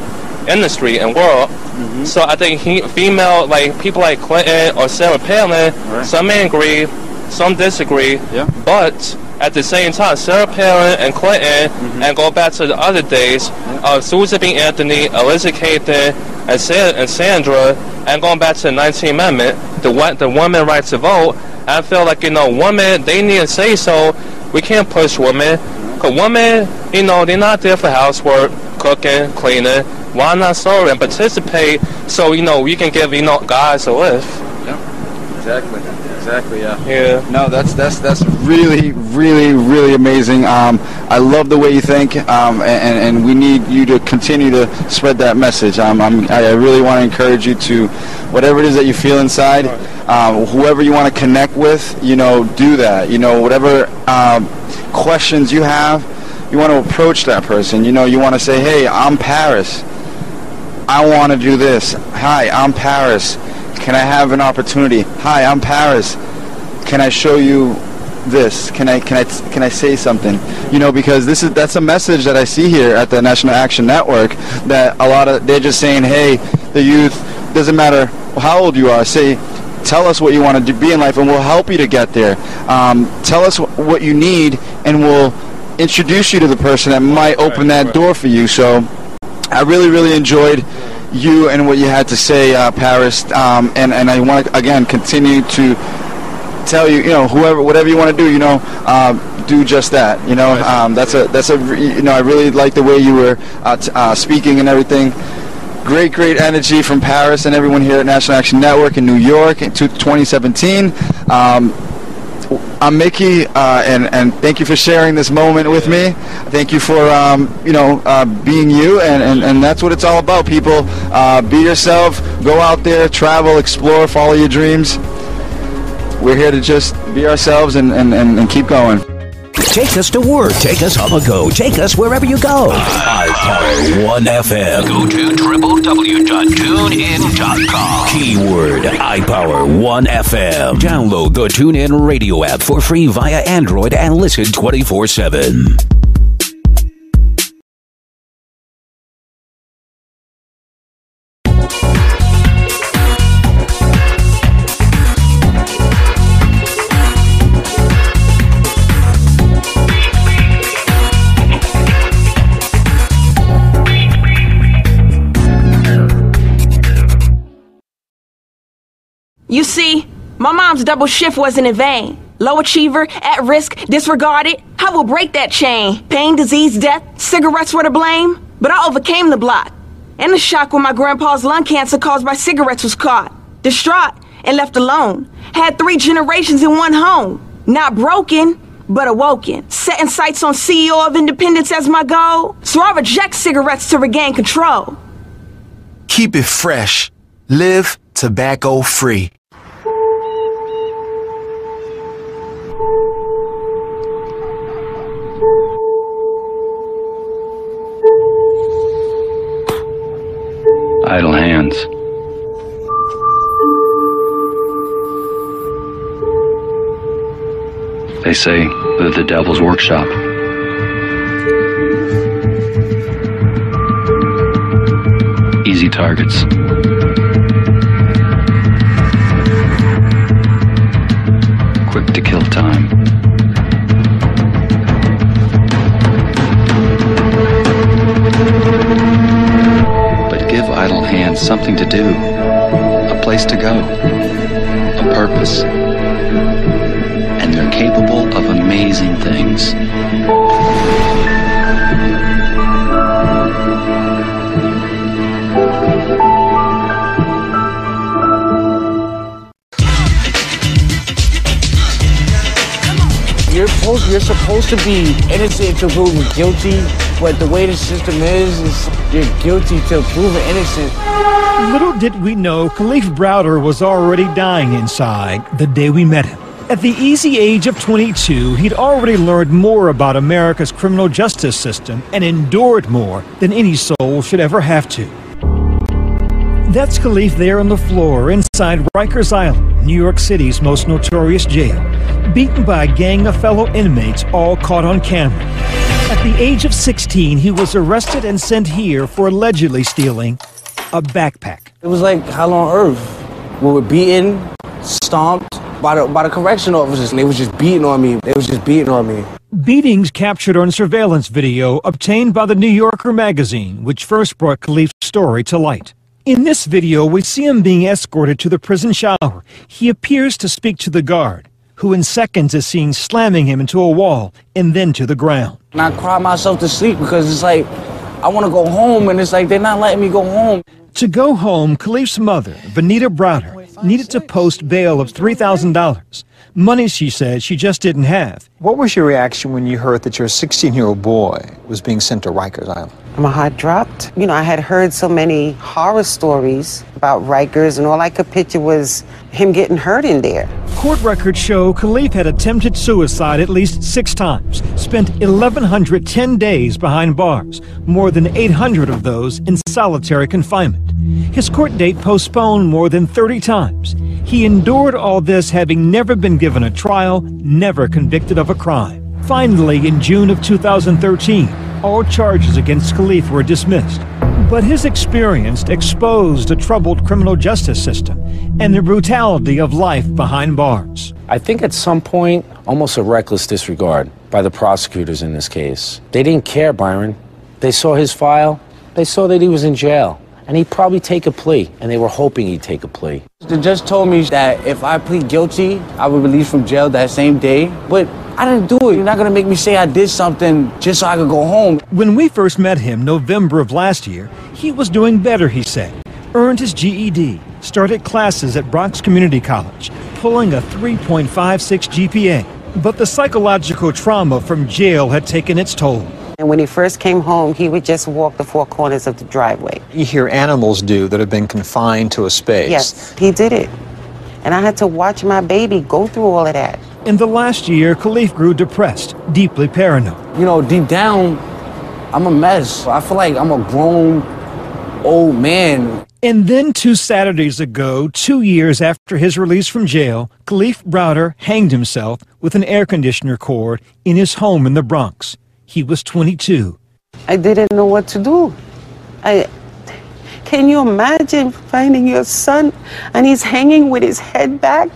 industry and world. So I think female, like people like Clinton or Sarah Palin, some may agree, some disagree, but at the same time, Sarah Palin and Clinton, and go back to the other days of Susan B. Anthony, Elizabeth Cayton, and Sandra, and going back to the 19th Amendment, the women right to vote. I feel like, you know, women, they need to say so. We can't push women. Because women, you know, they're not there for housework, cooking, cleaning. Why not serve and participate so, you know, we can give, you know, guys a lift? Exactly, yeah. No, that's really, really, really amazing. I love the way you think, and we need you to continue to spread that message. I really want to encourage you to, whatever it is that you feel inside, whoever you want to connect with, you know, do that. You know, whatever questions you have, you want to approach that person. You know, you want to say, hey, I'm Paris. I want to do this. Hi, I'm Paris. Can I have an opportunity? Hi, I'm Paris. Can I show you this? Can I say something? You know, because that's a message that I see here at the National Action Network, that they're just saying, hey, the youth, doesn't matter how old you are, tell us what you want to be in life and we'll help you to get there. Tell us what you need and we'll introduce you to the person that might open that door for you. So I really, really enjoyed you and what you had to say, Paris, and I want to again continue to tell you, you know, whatever you want to do, you know, do just that, you know. That's a you know, I really like the way you were speaking and everything. Great energy from Paris and everyone here at National Action Network in New York in 2017. I'm Mickey, and thank you for sharing this moment with me. Thank you for, being you, and that's what it's all about, people. Be yourself, go out there, travel, explore, follow your dreams. we're here to just be ourselves and keep going. Take us to work. Take us on the go. Take us wherever you go. iPower 1 FM. Go to www.tunein.com. Keyword iPower 1 FM. Download the TuneIn radio app for free via Android and listen 24/7. You see, my mom's double shift wasn't in vain. Low achiever, at risk, disregarded. I will break that chain. Pain, disease, death, cigarettes were to blame. But I overcame the block. And the shock when my grandpa's lung cancer caused by cigarettes was caught. Distraught and left alone. Had 3 generations in one home. Not broken, but awoken. Setting sights on CEO of independence as my goal. So I reject cigarettes to regain control. Keep it fresh. Live tobacco free. Idle hands. They say they're the devil's workshop. Easy targets. Quick to kill time. But give idle hands something to do, a place to go, a purpose, and they're capable of amazing things. You're supposed to be innocent until proven guilty, but the way the system is you're guilty till proven innocent. Little did we know Kalief Browder was already dying inside the day we met him. At the easy age of 22, he'd already learned more about America's criminal justice system and endured more than any soul should ever have to. That's Kalief there on the floor inside Rikers Island, New York City's most notorious jail, beaten by a gang of fellow inmates all caught on camera. At the age of 16, he was arrested and sent here for allegedly stealing a backpack. It was like hell on earth. We were beaten, stomped by the correction officers, and they was just beating on me. Beatings captured on surveillance video obtained by the New Yorker magazine, which first brought Kalief's story to light. In this video, we see him being escorted to the prison shower. He appears to speak to the guard, who in seconds is seen slamming him into a wall and then to the ground. And I cried myself to sleep because it's like, I want to go home, and it's like they're not letting me go home. To go home, Kalief's mother, Vanita Browder, needed to post bail of $3,000. Money, she said, she just didn't have. What was your reaction when you heard that your 16-year-old boy was being sent to Rikers Island? My heart dropped. You know, I had heard so many horror stories about Rikers, and all I could picture was him getting hurt in there. Court records show Kalief had attempted suicide at least 6 times, spent 1,110 days behind bars, more than 800 of those in solitary confinement. His court date postponed more than 30 times. He endured all this having never been given a trial, never convicted of a crime. Finally, in June of 2013, all charges against Kalief were dismissed. But his experience exposed a troubled criminal justice system and the brutality of life behind bars. I think at some point, almost a reckless disregard by the prosecutors in this case. They didn't care, Byron. They saw his file. They saw that he was in jail. And he'd probably take a plea, and they were hoping he'd take a plea. The judge told me that if I plead guilty, I would release from jail that same day. But I didn't do it. You're not going to make me say I did something just so I could go home. When we first met him, November of last year, he was doing better, he said. Earned his GED, started classes at Bronx Community College, pulling a 3.56 GPA. But the psychological trauma from jail had taken its toll. And when he first came home, he would just walk the 4 corners of the driveway. You hear animals do that have been confined to a space. Yes, he did it. And I had to watch my baby go through all of that. In the last year, Kalief grew depressed, deeply paranoid. You know, deep down, I'm a mess. I feel like I'm a grown old man. And then 2 Saturdays ago, 2 years after his release from jail, Kalief Browder hanged himself with an air conditioner cord in his home in the Bronx. He was 22. I didn't know what to do. Can you imagine finding your son and he's hanging with his head back?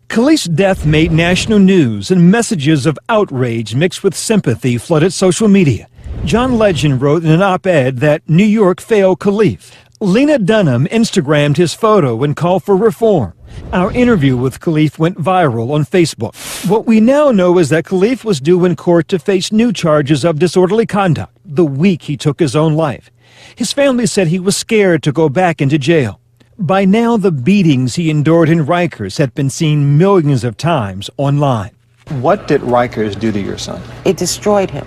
Kalief's death made national news, and messages of outrage mixed with sympathy flooded social media. John Legend wrote in an op-ed that New York failed Kalief. Lena Dunham Instagrammed his photo and called for reform. Our interview with Kalief went viral on Facebook. What we now know is that Kalief was due in court to face new charges of disorderly conduct the week he took his own life. His family said he was scared to go back into jail. By now, the beatings he endured in Rikers had been seen millions of times online. What did Rikers do to your son? It destroyed him.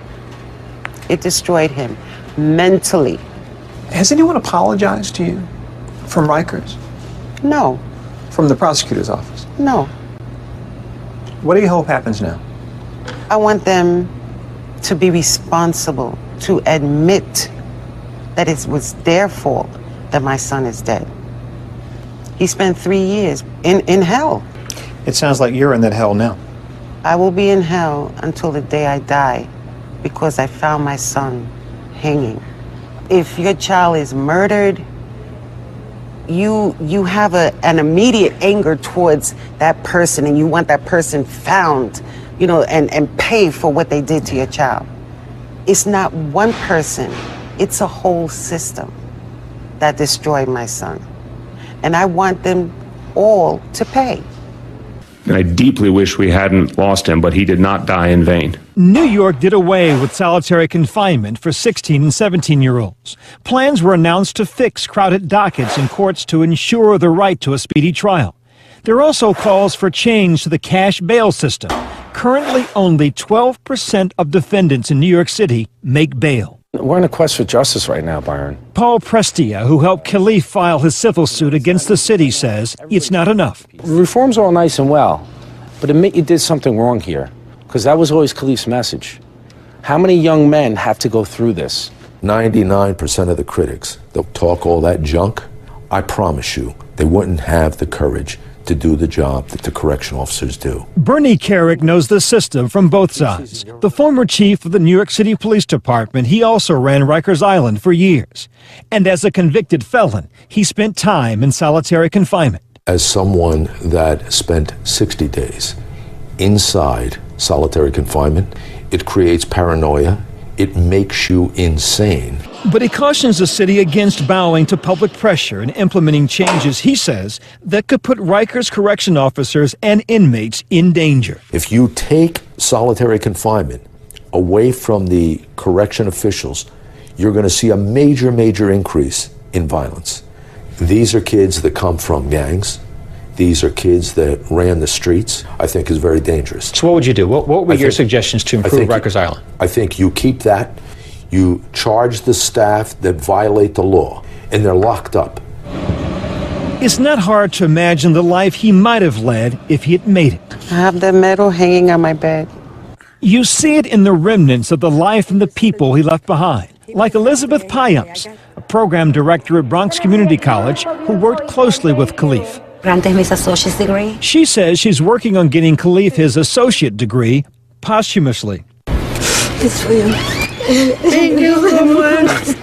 It destroyed him mentally. Has anyone apologized to you from Rikers? No. From the prosecutor's office? No. What do you hope happens now? I want them to be responsible, to admit that it was their fault that my son is dead. He spent 3 years in hell. It sounds like you're in that hell now. I will be in hell until the day I die because I found my son hanging. If your child is murdered, you have an immediate anger towards that person, and you want that person found, you know, and pay for what they did to your child. It's not one person, it's a whole system that destroyed my son. And I want them all to pay. I deeply wish we hadn't lost him, but he did not die in vain. New York did away with solitary confinement for 16 and 17-year-olds. Plans were announced to fix crowded dockets in courts to ensure the right to a speedy trial. There are also calls for change to the cash bail system. Currently, only 12% of defendants in New York City make bail. We're in a quest for justice right now, Byron. Paul Prestia, who helped Kalief file his civil suit against the city, says it's not enough. Reforms are all nice and well, but admit you did something wrong here, because that was always Kalief's message. How many young men have to go through this? 99% of the critics that talk all that junk, I promise you, they wouldn't have the courage to do the job that the correction officers do. Bernie Carrick knows the system from both sides. The former chief of the New York City Police Department, he also ran Rikers Island for years. And as a convicted felon, he spent time in solitary confinement. As someone that spent 60 days inside solitary confinement, it creates paranoia. It makes you insane. But he cautions the city against bowing to public pressure and implementing changes, he says, that could put Rikers correction officers and inmates in danger. If you take solitary confinement away from the correction officials, you're going to see a major increase in violence. These are kids that come from gangs. These are kids that ran the streets. I think is very dangerous. So what would you do? What were your suggestions to improve Rikers Island? I think you keep that. You charge the staff that violate the law, and they're locked up. It's not hard to imagine the life he might have led if he had made it. I have the medal hanging on my bed. You see it in the remnants of the life and the people he left behind, like Elizabeth Payams, a program director at Bronx Community College who worked closely with Kalief. Associate's degree. She says she's working on getting Kalief his associate degree posthumously. It's for you. Thank you so much.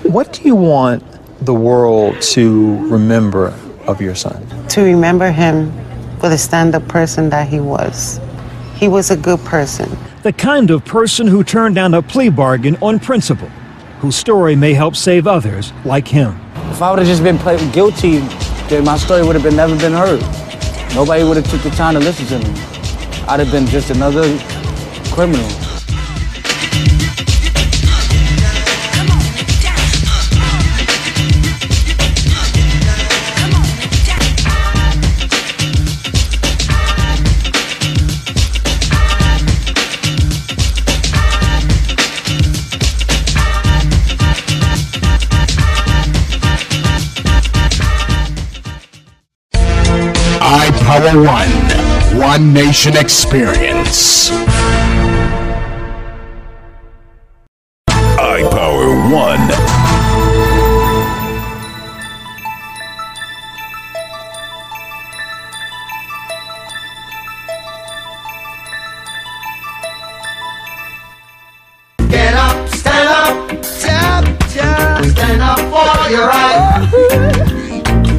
What do you want the world to remember of your son? To remember him for the stand-up person that he was. He was a good person. The kind of person who turned down a plea bargain on principle, whose story may help save others like him. If I would have just been guilty, then my story would have never been heard. Nobody would have took the time to listen to me. I'd have been just another criminal. iPower 1. One Nation Experience. iPower 1. Get up, stand up, stand up for your right.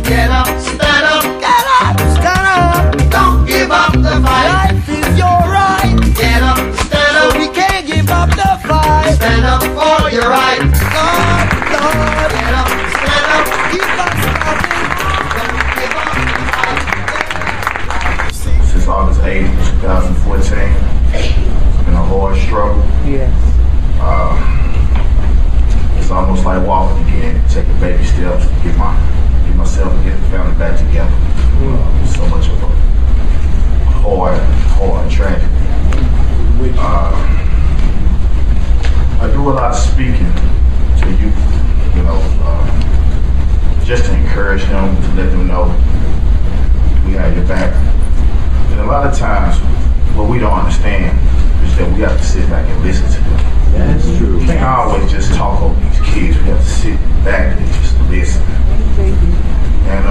Get up, stand up, stand up. Don't give up the fight. Life is your right. Get up, stand up. We can't give up the fight. Stand up for your right. Lord, Lord. Get up, stand up. Keep us coming. Don't give up the fight. Since August 8th, 2014, it's been a hard struggle. Yes. It's almost like walking again, taking baby steps to get myself and get the family back together. So much of a hard tragedy. I do a lot of speaking to youth, just to encourage them, to let them know we have your back. And a lot of times, what we don't understand is that we have to sit back and listen to them. That's true. We can't always just talk over these kids. We have to sit back and just listen. And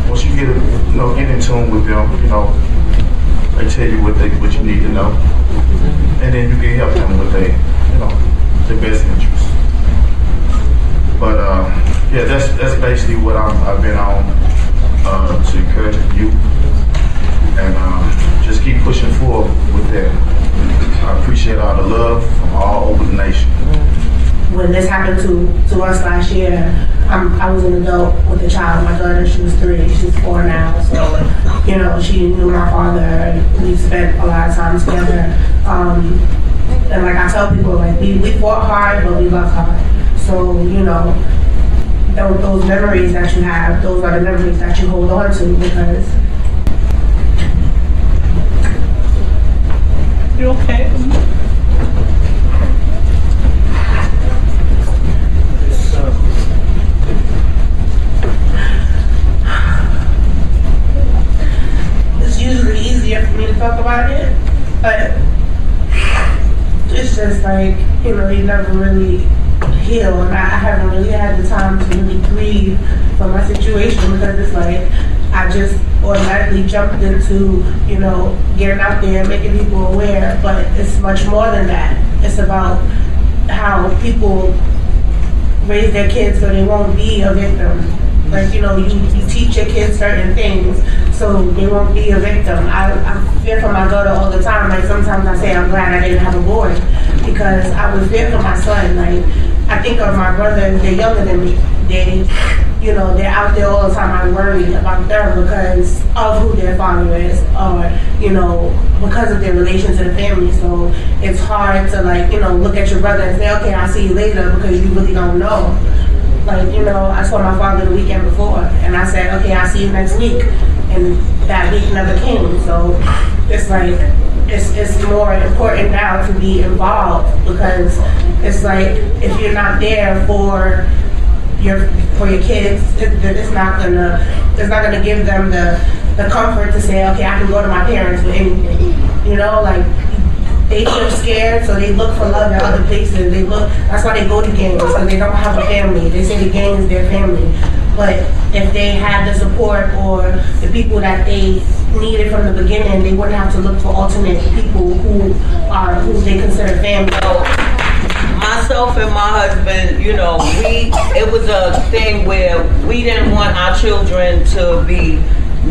once you get in tune with them, they tell you what you need to know, and then you can help them with their best interests. But yeah, that's basically what I've been on to encourage you, and just keep pushing forward with that. I appreciate all the love from all over the nation. When this happened to us last year, I was an adult with a child. My daughter, she was 3, she's 4 now. So, she knew my father, and we spent a lot of time together. And like I tell people, we fought hard, but we loved hard. So, those memories that you have, those are the memories that you hold on to, because you okay? It's usually easier for me to talk about it, but it's just like, you never really heal, and I haven't really had the time to really grieve for my situation, because it's like I just automatically jumped into, getting out there, making people aware, but it's much more than that. It's about how people raise their kids so they won't be a victim. Like, you teach your kids certain things so they won't be a victim. I fear for my daughter all the time. Like, sometimes I say I'm glad I didn't have a boy, because I was there for my son. Like, I think of my brothers, they're younger than me. They're out there all the time. I worry about them because of who their father is, or, because of their relation to the family. So it's hard to, look at your brother and say, okay, I'll see you later, because you really don't know. I saw my father the weekend before, and I said, okay, I'll see you next week. And that week never came. So it's like, it's more important now to be involved, because it's like, if you're not there for your kids, it's not gonna give them the comfort to say, okay, I can go to my parents with anything. They feel scared, so they look for love in other places. That's why they go to gangs, because they don't have a family. They say the gang is their family. But if they had the support or the people that they needed from the beginning, they wouldn't have to look for alternate people who they consider family. Myself and my husband, it was a thing where we didn't want our children to be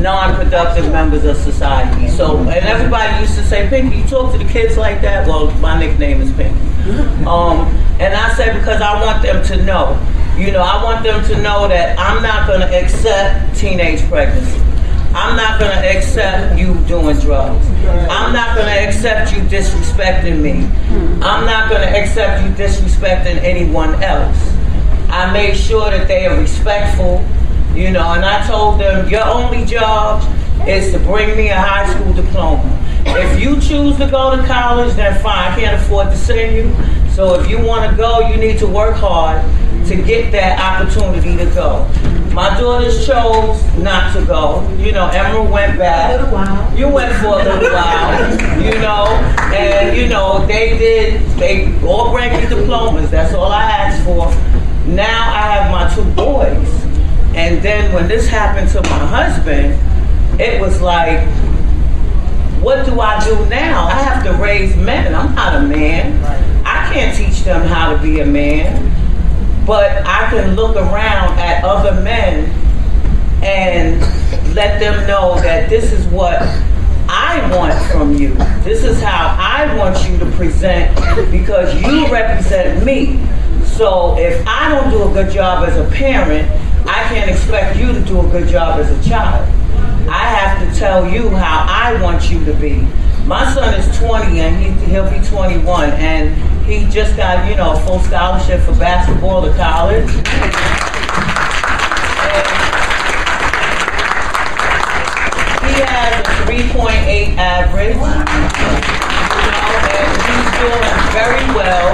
non-productive members of society. So, and everybody used to say, Pinky, you talk to the kids like that? Well, my nickname is Pinky. And I said, because I want them to know. I want them to know that I'm not going to accept teenage pregnancy. I'm not going to accept you doing drugs. I'm not going to accept you disrespecting me. I'm not going to accept you disrespecting anyone else. I made sure that they are respectful, and I told them, your only job is to bring me a high school diploma. If you choose to go to college, then fine, I can't afford to send you. So if you want to go, you need to work hard to get that opportunity to go. My daughters chose not to go. You know, Emerald went back. A little while. You went for a little while, you know, and you know, they all granted diplomas. That's all I asked for. Now I have my 2 boys. And then when this happened to my husband, it was like, what do I do now? I have to raise men. I'm not a man. I can't teach them how to be a man. But I can look around at other men and let them know that this is what I want from you. This is how I want you to present because you represent me. So if I don't do a good job as a parent, I can't expect you to do a good job as a child. I have to tell you how I want you to be. My son is 20 and he'll be 21, and he just got, you know, a full scholarship for basketball to college. And he has a 3.8 average, you know, and he's doing very well.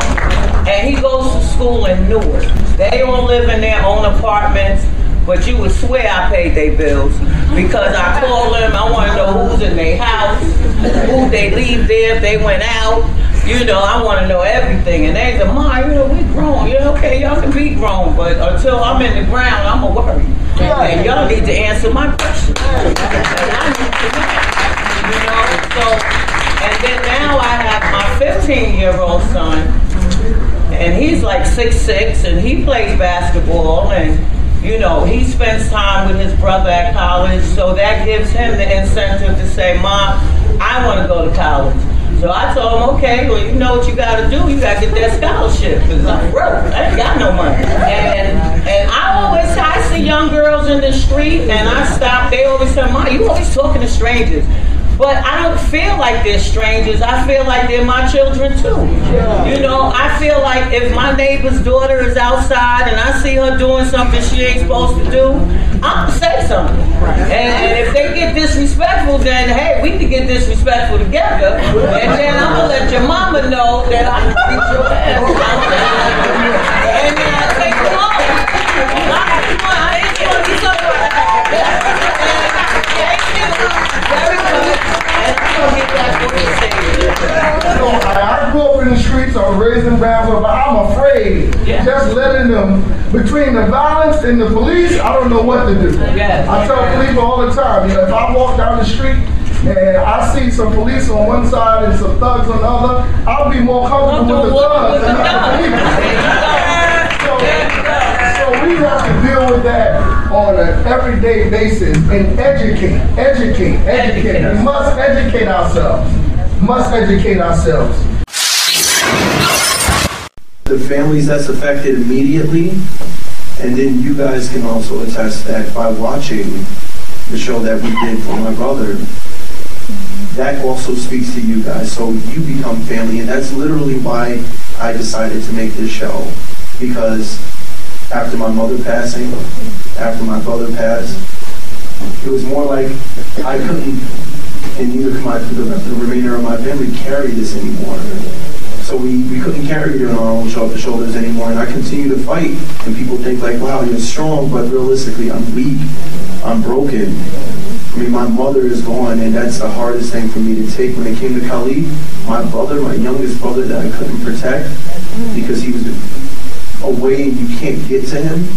And he goes to school in Newark. They all live in their own apartments. But you would swear I paid their bills because I call them, I want to know who's in their house, who they leave there if they went out. You know, I want to know everything. And they say, Ma, you know, we grown. You know, okay, y'all can be grown, but until I'm in the ground, I'm going to worry. And y'all need to answer my questions. And I need to know. You know, so, and then now I have my 15-year-old son, and he's like 6'6", and he plays basketball, and you know, he spends time with his brother at college, so that gives him the incentive to say, Mom, I want to go to college. So I told him, okay, well, you know what you got to do. You got to get that scholarship because I'm broke. I ain't got no money. And I see young girls in the street, and I stop. They always say, Mom, you always talking to strangers. But I don't feel like they're strangers. I feel like they're my children too. You know, I feel like if my neighbor's daughter is outside and I see her doing something she ain't supposed to do, I'm gonna say something. And if they get disrespectful, then hey, we can get disrespectful together. And then I'm gonna let your mama know that I can beat your ass. And then I take them home. I ain't gonna be somewhere. Very good. I grew up in the streets, I was raised in Brownsville, but I'm afraid just letting them, between the violence and the police, I don't know what to do. I tell people all the time, you know, if I walk down the street and I see some police on one side and some thugs on the other, I'll be more comfortable with the thugs than not the police. So we have to deal with that on an everyday basis and educate. We must educate ourselves. The families that's affected immediately, and then you guys can also attest that by watching the show that we did for my brother, that also speaks to you guys. So you become family, and that's literally why I decided to make this show, because after my mother passing, after my brother passed, it was more like I couldn't, and neither could the remainder of my family, carry this anymore. So we couldn't carry it on our own shoulders anymore, and I continue to fight. And people think like, wow, you're strong, but realistically, I'm weak, I'm broken. I mean, my mother is gone, and that's the hardest thing for me to take. When it came to Kalief, my brother, my youngest brother that I couldn't protect because he was away and you can't get to him,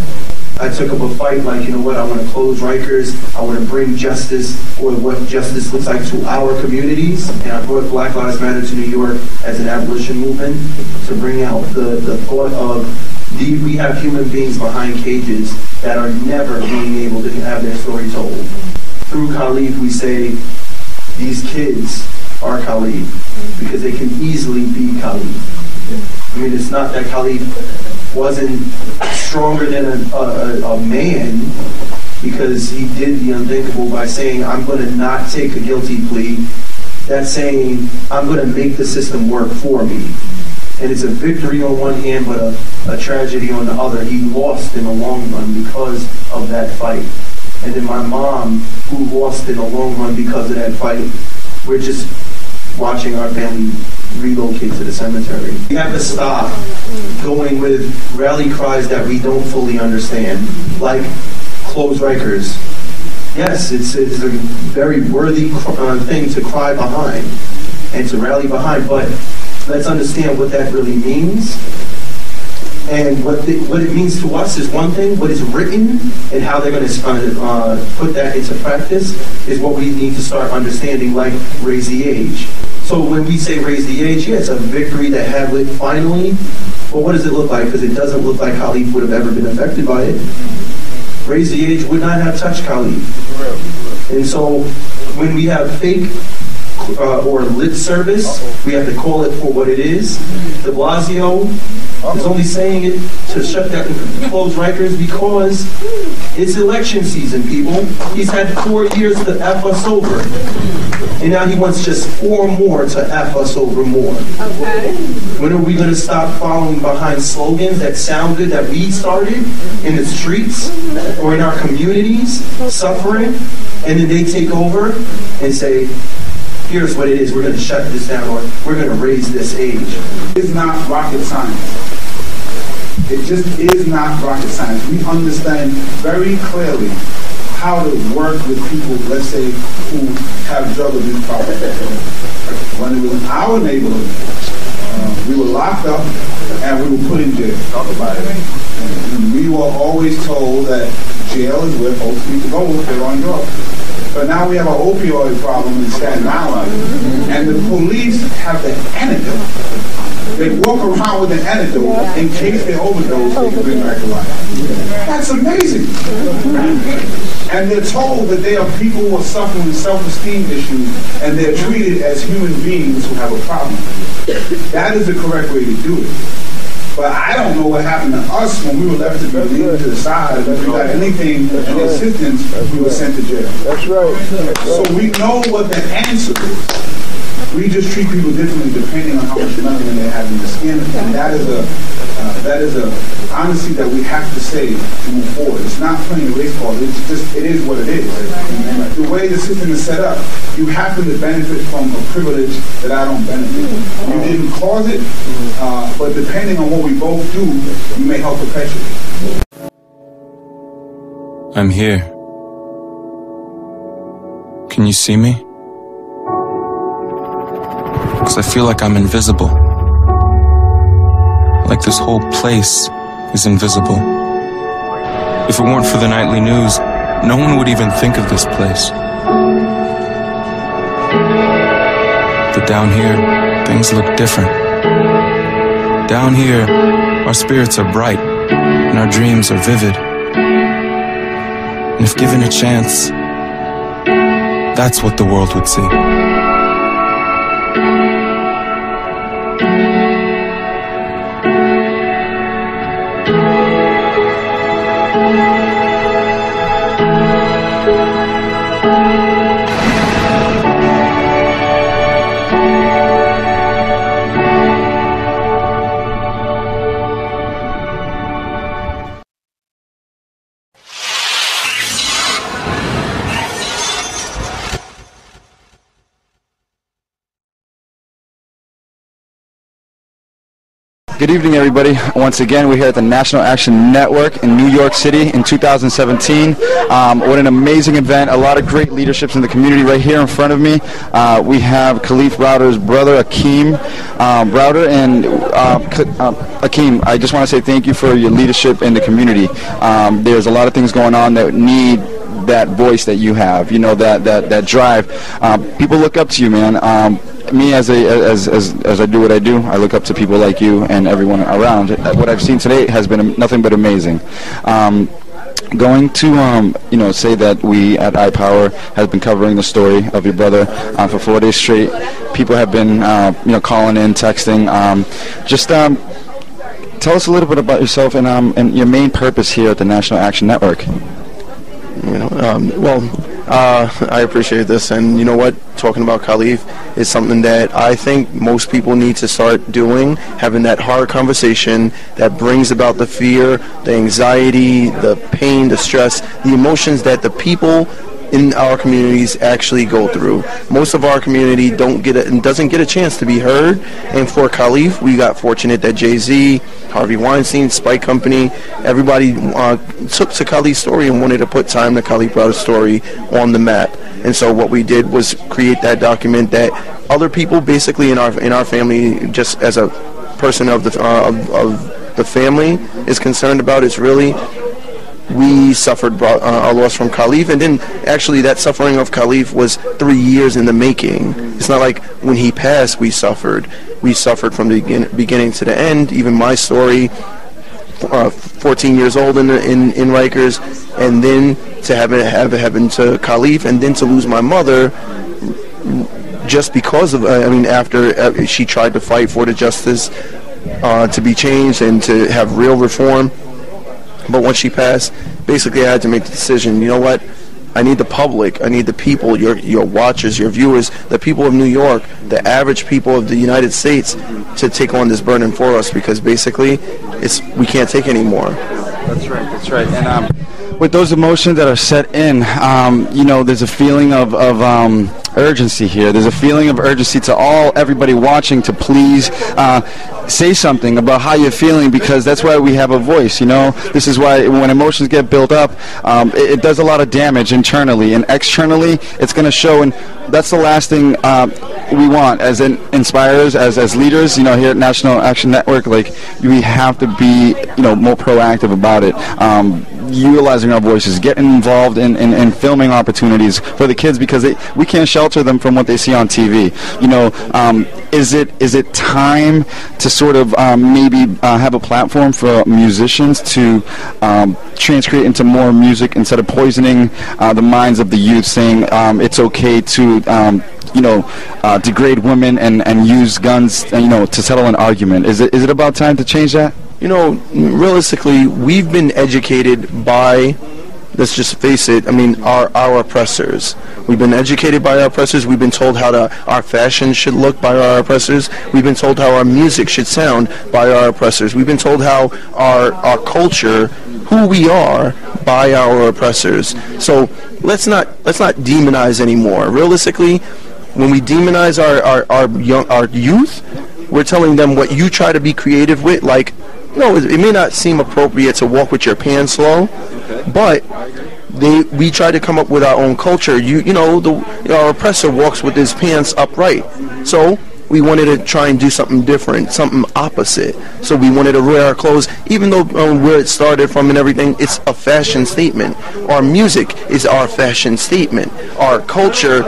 I took up a fight like, you know what, I want to close Rikers, I want to bring justice, or what justice looks like to our communities, and I brought Black Lives Matter to New York as an abolition movement to bring out the thought of we have human beings behind cages that are never being able to have their story told. Through Kalief, we say these kids are Kalief because they can easily be Kalief. I mean, it's not that Kalief wasn't stronger than a man because he did the unthinkable by saying, I'm going to not take a guilty plea. That's saying, I'm going to make the system work for me. And it's a victory on one hand, but a tragedy on the other. He lost in the long run because of that fight. And then my mom, who lost in the long run because of that fight, we're just watching our family relocate to the cemetery. We have to stop going with rally cries that we don't fully understand. Like, close Rikers. Yes, it's a very worthy thing to cry behind and to rally behind, but let's understand what that really means. And what it means to us is one thing. What is written and how they're going to put that into practice is what we need to start understanding, like raise the age. So when we say raise the age, yeah, it's a victory that had lit finally. But what does it look like? Because it doesn't look like Kalief would have ever been affected by it. Raise the age would not have touched Kalief. And so when we have fake or lip service, we have to call it for what it is. De Blasio is only saying it to shut down, close Rikers because it's election season, people. He's had 4 years to F us over. And now he wants just 4 more to F us over more. Okay. When are we going to stop following behind slogans that sound good, that we started in the streets or in our communities, suffering, and then they take over and say, here's what it is, we're going to shut this down, or we're going to raise this age. It's not rocket science. It just is not rocket science. We understand very clearly how to work with people, let's say, who have drug abuse problems. When it was in our neighborhood, we were locked up and we were put in jail. Talk about it. And we were always told that jail is where folks need to go if they're on drugs. But now we have an opioid problem in Staten Island, and the police have the antidote. They walk around with an antidote in case they overdose, they can bring back to life. That's amazing. And they're told that they are people who are suffering with self-esteem issues, and they're treated as human beings who have a problem. That is the correct way to do it. But I don't know what happened to us when we were left to be leaned to the side. If we got anything in assistance, we were sent to jail. That's right. So we know what the answer is. We just treat people differently depending on how much melanin they have in the skin, and that is a honesty that we have to say to move forward. It's not playing a race card. It's just, it is what it is. And the way the system is set up, you happen to benefit from a privilege that I don't benefit. You didn't cause it, but depending on what we both do, you may help perpetuate. I'm here. Can you see me? Because I feel like I'm invisible. Like this whole place is invisible. If it weren't for the nightly news, no one would even think of this place. But down here, things look different. Down here, our spirits are bright, and our dreams are vivid. And if given a chance, that's what the world would see. Good evening, everybody. Once again, we're here at the National Action Network in New York City in 2017. What an amazing event. A lot of great leaderships in the community right here in front of me. We have Kalief Browder's brother, Akeem Browder. And Akeem, I just want to say thank you for your leadership in the community. There's a lot of things going on that need that voice that you have, you know, that drive. People look up to you, man. Me, as I do what I do, I look up to people like you and everyone around. What I've seen today has been nothing but amazing. Going to say that we at iPower have been covering the story of your brother for 4 days straight. People have been calling in, texting. Tell us a little bit about yourself and your main purpose here at the National Action Network. I appreciate this, and you know what, talking about Kalief is something that I think most people need to start doing, having that hard conversation that brings about the fear, the anxiety, the pain, the stress, the emotions that the people in our communities actually go through. Most of our community doesn't get a chance to be heard. And for Kalief, we got fortunate that Jay-Z, Harvey Weinstein, Spike Company, everybody took to Kalief's story and wanted to put Time to Kalief Browder's story on the map. And so what we did was create that document that other people, basically in our family, just as a person of the family is concerned about, is really we suffered a loss from Kalief, and then actually that suffering of Kalief was 3 years in the making. It's not like when he passed we suffered. We suffered from the beginning to the end. Even my story, 14 years old in Rikers, and then to have it happen to Kalief, and then to lose my mother just because of, after she tried to fight for the justice to be changed and to have real reform. But once she passed, basically I had to make the decision, you know what, I need the public, I need the people, your watchers, your viewers, the people of New York, the average people of the United States to take on this burden for us, because basically we can't take anymore. That's right. And with those emotions that are set in, there's a feeling of urgency here. There's a feeling of urgency to everybody watching to please say something about how you're feeling, because that's why we have a voice. This is why when emotions get built up, it does a lot of damage internally, and externally it's going to show. And that's the last thing we want as inspirers, as leaders. Here at National Action Network, we have to be more proactive about it. Utilizing our voices, getting involved in filming opportunities for the kids, because we can't shelter them from what they see on TV. Is it time to sort of maybe have a platform for musicians to transcreate into more music instead of poisoning the minds of the youth, saying it's okay to degrade women and use guns to settle an argument? Is it about time to change that? Realistically, we've been educated by, let's just face it, our oppressors. We've been educated by our oppressors. We've been told how our fashion should look by our oppressors. We've been told how our music should sound by our oppressors. We've been told how our culture, who we are, by our oppressors. So let's not demonize anymore. Realistically, when we demonize our youth, we're telling them what you try to be creative with, no, it may not seem appropriate to walk with your pants low, but we try to come up with our own culture. Our oppressor walks with his pants upright. So we wanted to try and do something different, something opposite. So we wanted to wear our clothes, even though where it started from and everything, it's a fashion statement. Our music is our fashion statement. Our culture,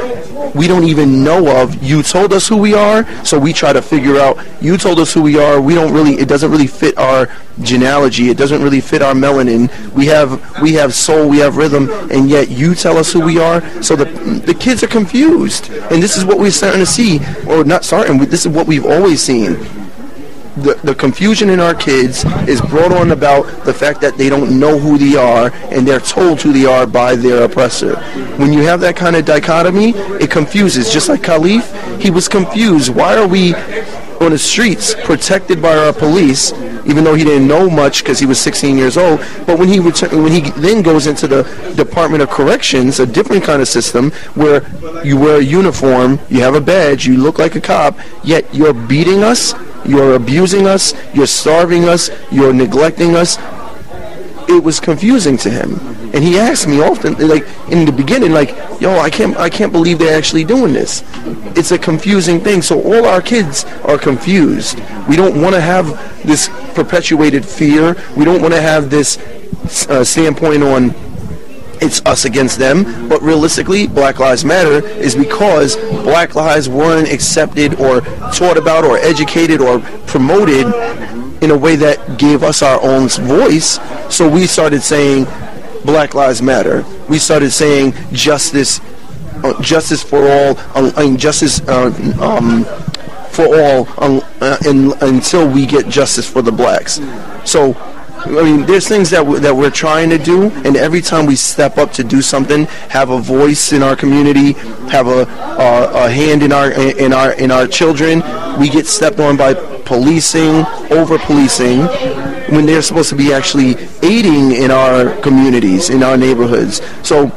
we don't even know of. You told us who we are, so we try to figure out, you told us who we are, it doesn't really fit our genealogy, it doesn't really fit our melanin. We have soul, we have rhythm, and yet you tell us who we are. So the kids are confused, and this is what we're starting to see, or not starting, this is what we've always seen. The confusion in our kids is brought on about the fact that they don't know who they are, and they're told who they are by their oppressor. When you have that kind of dichotomy, it confuses. Just like Kalief, he was confused. Why are we on the streets protected by our police, even though he didn't know much because he was 16 years old? But when he then goes into the Department of Corrections, a different kind of system where you wear a uniform, you have a badge, you look like a cop, yet you're beating us, you're abusing us, you're starving us, you're neglecting us. It was confusing to him, and he asked me often, in the beginning, yo, I can't believe they're actually doing this. It's a confusing thing. So all our kids are confused. We don't want to have this perpetuated fear. We don't want to have this standpoint on it's us against them. But realistically, Black Lives Matter is because Black lives weren't accepted or taught about or educated or promoted in a way that gave us our own voice. So we started saying Black Lives Matter. We started saying justice for all, justice for all until we get justice for the blacks. So there's things that we're trying to do, and every time we step up to do something, have a voice in our community, have a hand in our children, we get stepped on by policing, over-policing, when they're supposed to be actually aiding in our communities, in our neighborhoods. So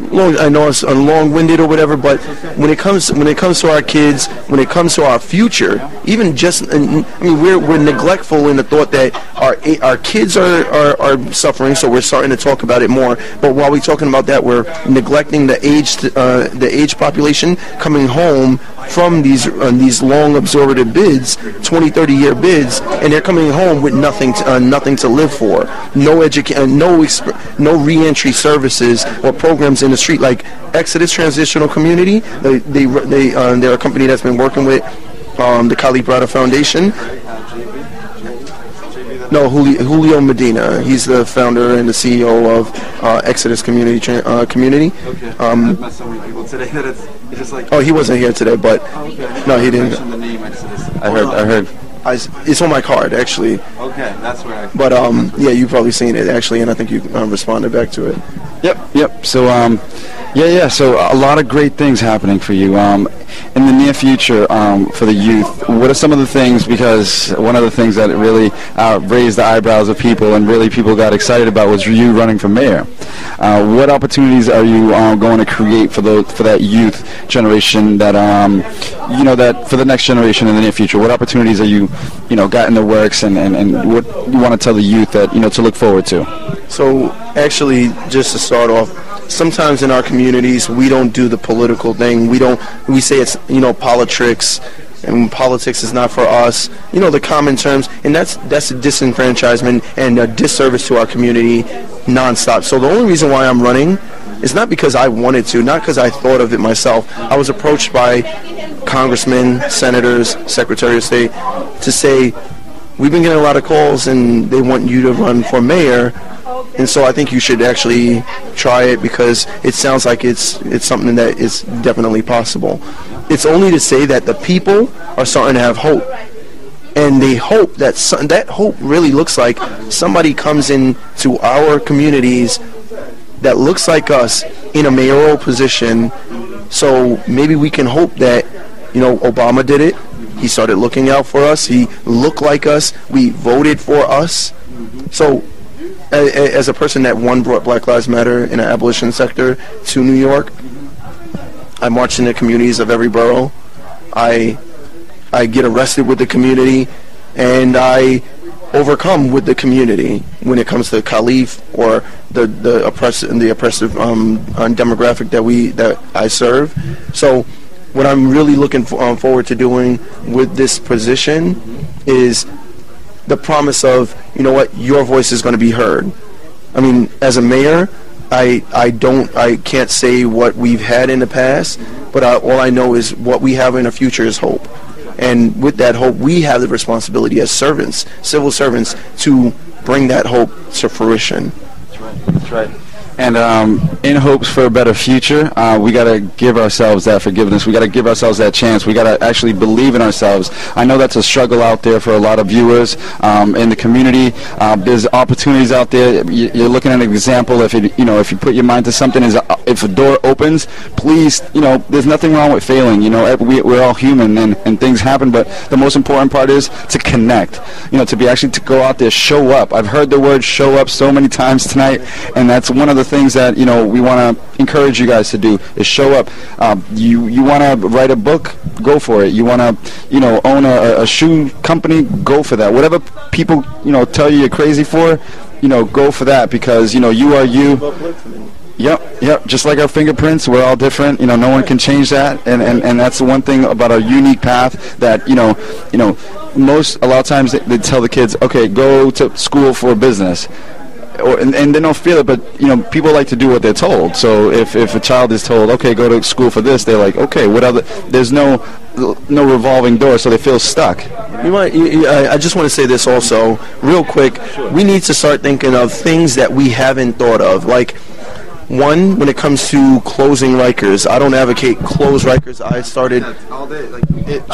I know it's long-winded or whatever, but when it comes to our kids, when it comes to our future, even just, I mean, we're neglectful in the thought that our kids are suffering, so we're starting to talk about it more. But while we're talking about that, we're neglecting the age population coming home from these long absorptive bids, 20, 30-year bids, and they're coming home with nothing to live for. No re-entry services or programs in the street like Exodus Transitional Community. They're a company that's been working with the Kalief Browder Foundation. No, Julio Medina. He's the founder and the CEO of Exodus Community. Okay. I've met so many people today that it's just like. Oh, he wasn't here today, but no, he didn't. The name Exodus. I heard. It's on my card, actually. Okay, that's where I. But yeah, you've probably seen it actually, and I think you responded back to it. Yep. So So a lot of great things happening for you. In the near future, for the youth, what are some of the things? Because one of the things that really raised the eyebrows of people and really people got excited about was you running for mayor. What opportunities are you going to create for that youth generation that that for the next generation in the near future? What opportunities are you got in the works, and what you want to tell the youth that to look forward to? So actually, just to start off, sometimes in our communities we don't do the political thing. We say it's politics, and politics is not for us. The common terms, and that's a disenfranchisement and a disservice to our community nonstop. So the only reason why I'm running is not because I wanted to, not because I thought of it myself. I was approached by congressmen, senators, secretary of state to say, we've been getting a lot of calls and they want you to run for mayor. And so I think you should actually try it because it sounds like it's something that is definitely possible. It's only to say that the people are starting to have hope. And they hope that that hope really looks like somebody comes into our communities that looks like us in a mayoral position. So maybe we can hope that, Obama did it. He started looking out for us. He looked like us. We voted for us. So as a person that brought Black Lives Matter in an abolition sector to New York, I marched in the communities of every borough. I get arrested with the community, and I overcome with the community when it comes to Kalief or the oppressive demographic that I serve. So what I'm really looking forward to doing with this position is the promise of, your voice is going to be heard. I mean, as a mayor, I can't say what we've had in the past, but all I know is what we have in the future is hope. And with that hope, we have the responsibility as servants, civil servants, to bring that hope to fruition. That's right. And in hopes for a better future, we got to give ourselves that forgiveness. We got to give ourselves that chance. We got to actually believe in ourselves. I know that's a struggle out there for a lot of viewers in the community. There's opportunities out there. You're looking at an example. If you put your mind to something, if a door opens, please, there's nothing wrong with failing. We're all human and things happen. But the most important part is to connect. To go out there, show up. I've heard the word show up so many times tonight, and that's one of the things that we want to encourage you guys to do is show up. You want to write a book, go for it. You want to own a shoe company, go for that. Whatever people tell you're crazy for, go for that, because you are you. Yep. Just like our fingerprints, we're all different. No one can change that, and that's the one thing about our unique path that a lot of times they tell the kids, okay, go to school for business. And they don't feel it, but people like to do what they're told. So if a child is told, okay, go to school for this, they're like, okay, what other? There's no revolving door, so they feel stuck. I just want to say this also, real quick. We need to start thinking of things that we haven't thought of, like. One, when it comes to closing Rikers, I don't advocate close Rikers. I started.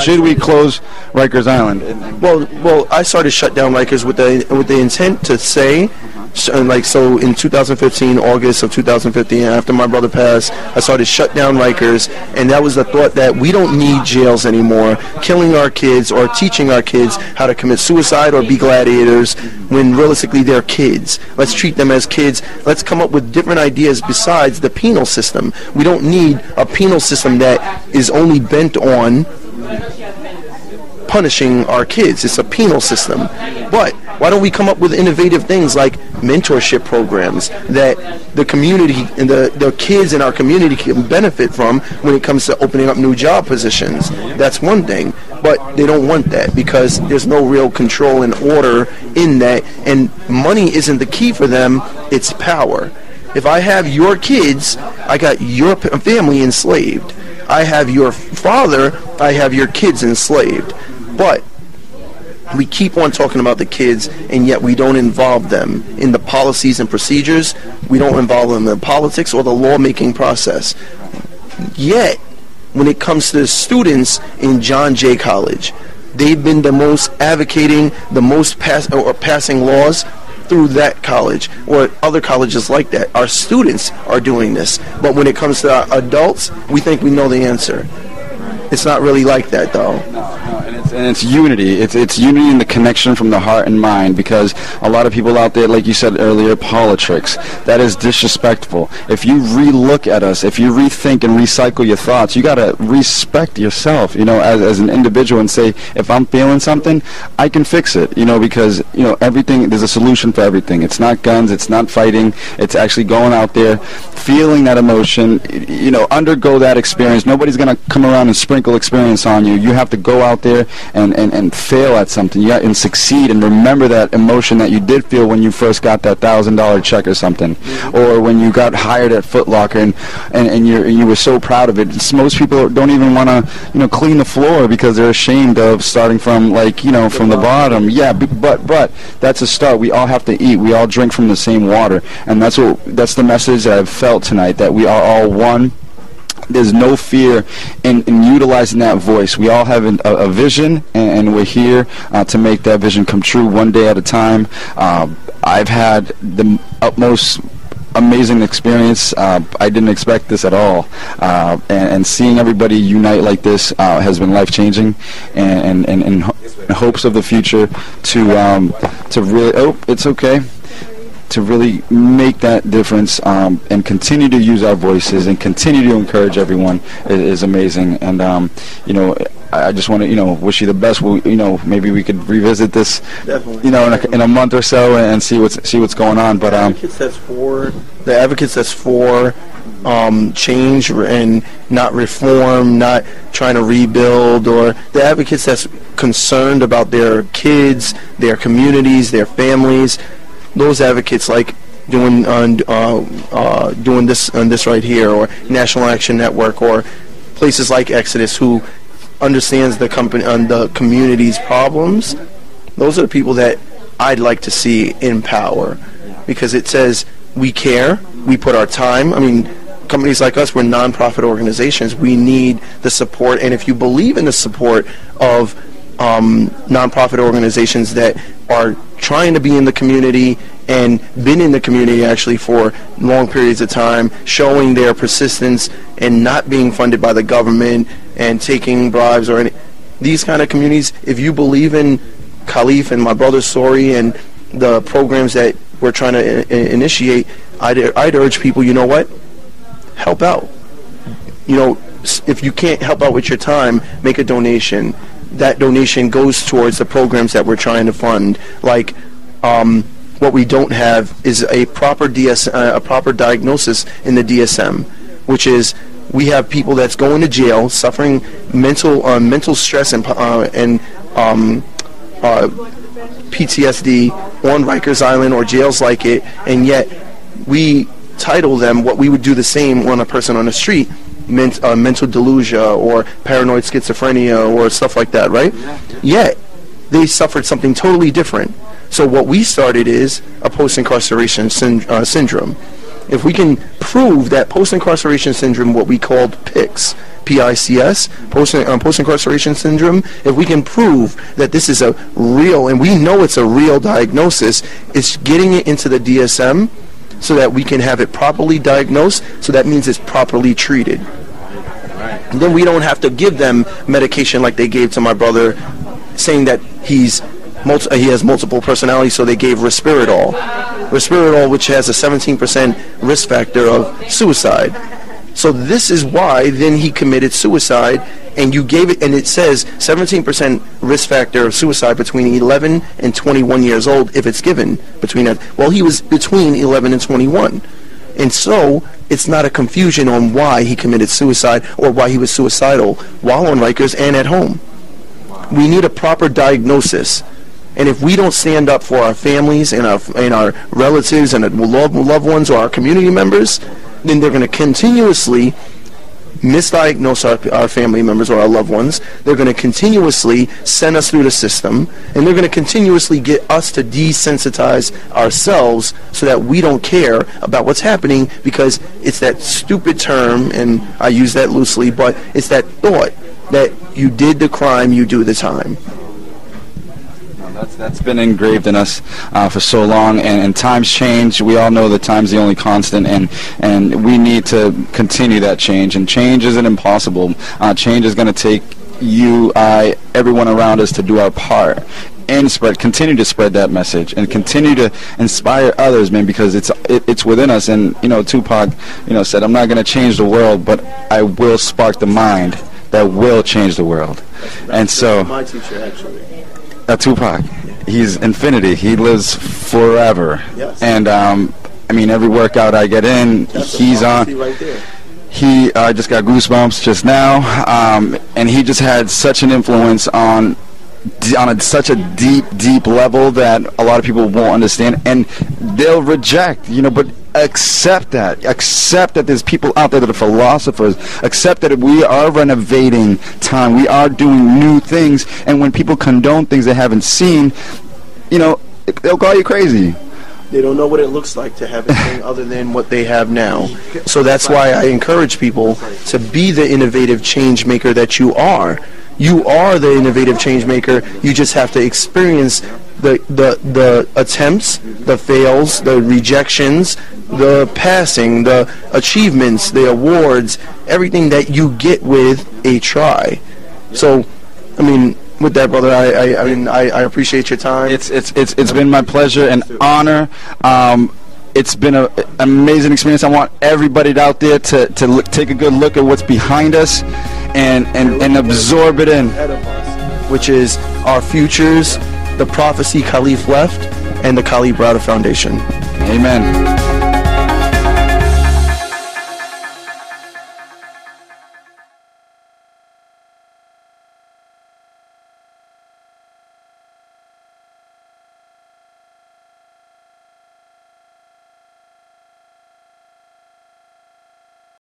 Should we close Rikers Island? Well, I started shut down Rikers with the intent to say So in 2015, August of 2015, after my brother passed, I started shut down Rikers, and that was the thought that we don't need jails anymore, killing our kids or teaching our kids how to commit suicide or be gladiators when realistically they're kids. Let's treat them as kids. Let's come up with different ideas besides the penal system. We don't need a penal system that is only bent on punishing our kids. It's a penal system. But why don't we come up with innovative things like mentorship programs that the community and the kids in our community can benefit from when it comes to opening up new job positions? That's one thing. But they don't want that because there's no real control and order in that. And money isn't the key for them. It's power. If I have your kids, I got your family enslaved. I have your father, I have your kids enslaved. But we keep on talking about the kids, and yet we don't involve them in the policies and procedures. We don't involve them in the politics or the lawmaking process. Yet, when it comes to the students in John Jay College, they've been the most advocating, the most passing laws through that college or other colleges like that. Our students are doing this. But when it comes to adults, we think we know the answer. It's not really like that, though. And it's unity. It's unity in the connection from the heart and mind, because a lot of people out there, like you said earlier, politics. That is disrespectful. If you re-look at us, if you rethink and recycle your thoughts, you got to respect yourself, as an individual, and say, if I'm feeling something, I can fix it, because, everything, there's a solution for everything. It's not guns, it's not fighting, it's actually going out there, feeling that emotion, undergo that experience. Nobody's going to come around and sprinkle experience on you. You have to go out there and fail at something, and succeed, and remember that emotion that you did feel when you first got that $1,000 check or something, or when you got hired at Foot Locker and you were so proud of it. Most people don't even want to clean the floor because they're ashamed of starting from from the bottom. Yeah, but that's a start. We all have to eat. We all drink from the same water, and that's the message that I've felt tonight, that we are all one. There's no fear in utilizing that voice. We all have a vision, and we're here to make that vision come true one day at a time. I've had the utmost amazing experience. I didn't expect this at all. And seeing everybody unite like this has been life-changing, and in hopes of the future to really... Oh, it's okay. To really make that difference and continue to use our voices and continue to encourage everyone is amazing. And I just want to wish you the best. Maybe we could revisit this definitely in a month or so and see what's going on. But the advocates that's for change and not reform, not trying to rebuild, or the advocates that's concerned about their kids, their communities, their families. Those advocates like doing this right here, or National Action Network, or places like Exodus, who understands the community's problems. Those are the people that I'd like to see in power, because it says we care, we put our time. I mean, companies like us, we're nonprofit organizations. We need the support, and if you believe in the support of nonprofit organizations that are trying to be in the community and been in the community actually for long periods of time, showing their persistence and not being funded by the government and taking bribes or these kind of communities, if you believe in Kalief and my brother's story and the programs that we're trying to initiate, I'd urge people, you know what? Help out. If you can't help out with your time, make a donation. That donation goes towards the programs that we're trying to fund. Like, what we don't have is a proper proper diagnosis in the DSM, which is we have people that's going to jail, suffering mental stress and PTSD on Rikers Island or jails like it, and yet we title them what we would do the same on a person on the street. Mental delusion or paranoid schizophrenia or stuff like that, right? Yet they suffered something totally different. So what we started is a post-incarceration syndrome, if we can prove that post-incarceration syndrome, what we called PICS, P-I-C-S, post-incarceration syndrome, if we can prove that this is a real, and we know it's a real diagnosis, it's getting it into the DSM so that we can have it properly diagnosed, so that means it's properly treated. And then we don't have to give them medication like they gave to my brother, saying that he has multiple personalities, so they gave Risperidol, which has a 17% risk factor of suicide. So this is why then he committed suicide, and you gave it, and it says 17% risk factor of suicide between 11 and 21 years old if it's given between that. Well, he was between 11 and 21. And so it's not a confusion on why he committed suicide or why he was suicidal while on Rikers and at home. We need a proper diagnosis. And if we don't stand up for our families and our relatives and loved ones or our community members, then they're going to continuously misdiagnose our family members or our loved ones. They're going to continuously send us through the system, and they're going to continuously get us to desensitize ourselves so that we don't care about what's happening, because it's that stupid term, and I use that loosely, but it's that thought that you did the crime, you do the time. That's been engraved in us for so long, and times change. We all know that time's the only constant, and we need to continue that change. And change isn't impossible. Change is going to take you, I, everyone around us to do our part and continue to spread that message and continue to inspire others, man, because it's within us. And Tupac, said, "I'm not going to change the world, but I will spark the mind that will change the world." And so, my teacher actually. Tupac, he's infinity. He lives forever. Yes. And every workout I get in, he's on. Right there. I just got goosebumps just now, and he just had such an influence on such a deep level that a lot of people won't understand, and they'll reject. But accept that there's people out there that are philosophers. Accept that we are renovating time. We are doing new things, and when people condone things they haven't seen, they'll call you crazy. They don't know what it looks like to have anything other than what they have now. So that's why I encourage people to be the innovative change maker that you are. You are the innovative change maker. You just have to experience the attempts, the fails, the rejections, the passing, the achievements, the awards, everything that you get with a try. So, with that, brother, I appreciate your time. It's been my pleasure and honor. It's been an amazing experience. I want everybody out there to take a good look at what's behind us and absorb it in, which is our futures, the prophecy Kalief left, and the Kalief Browder Foundation. Amen.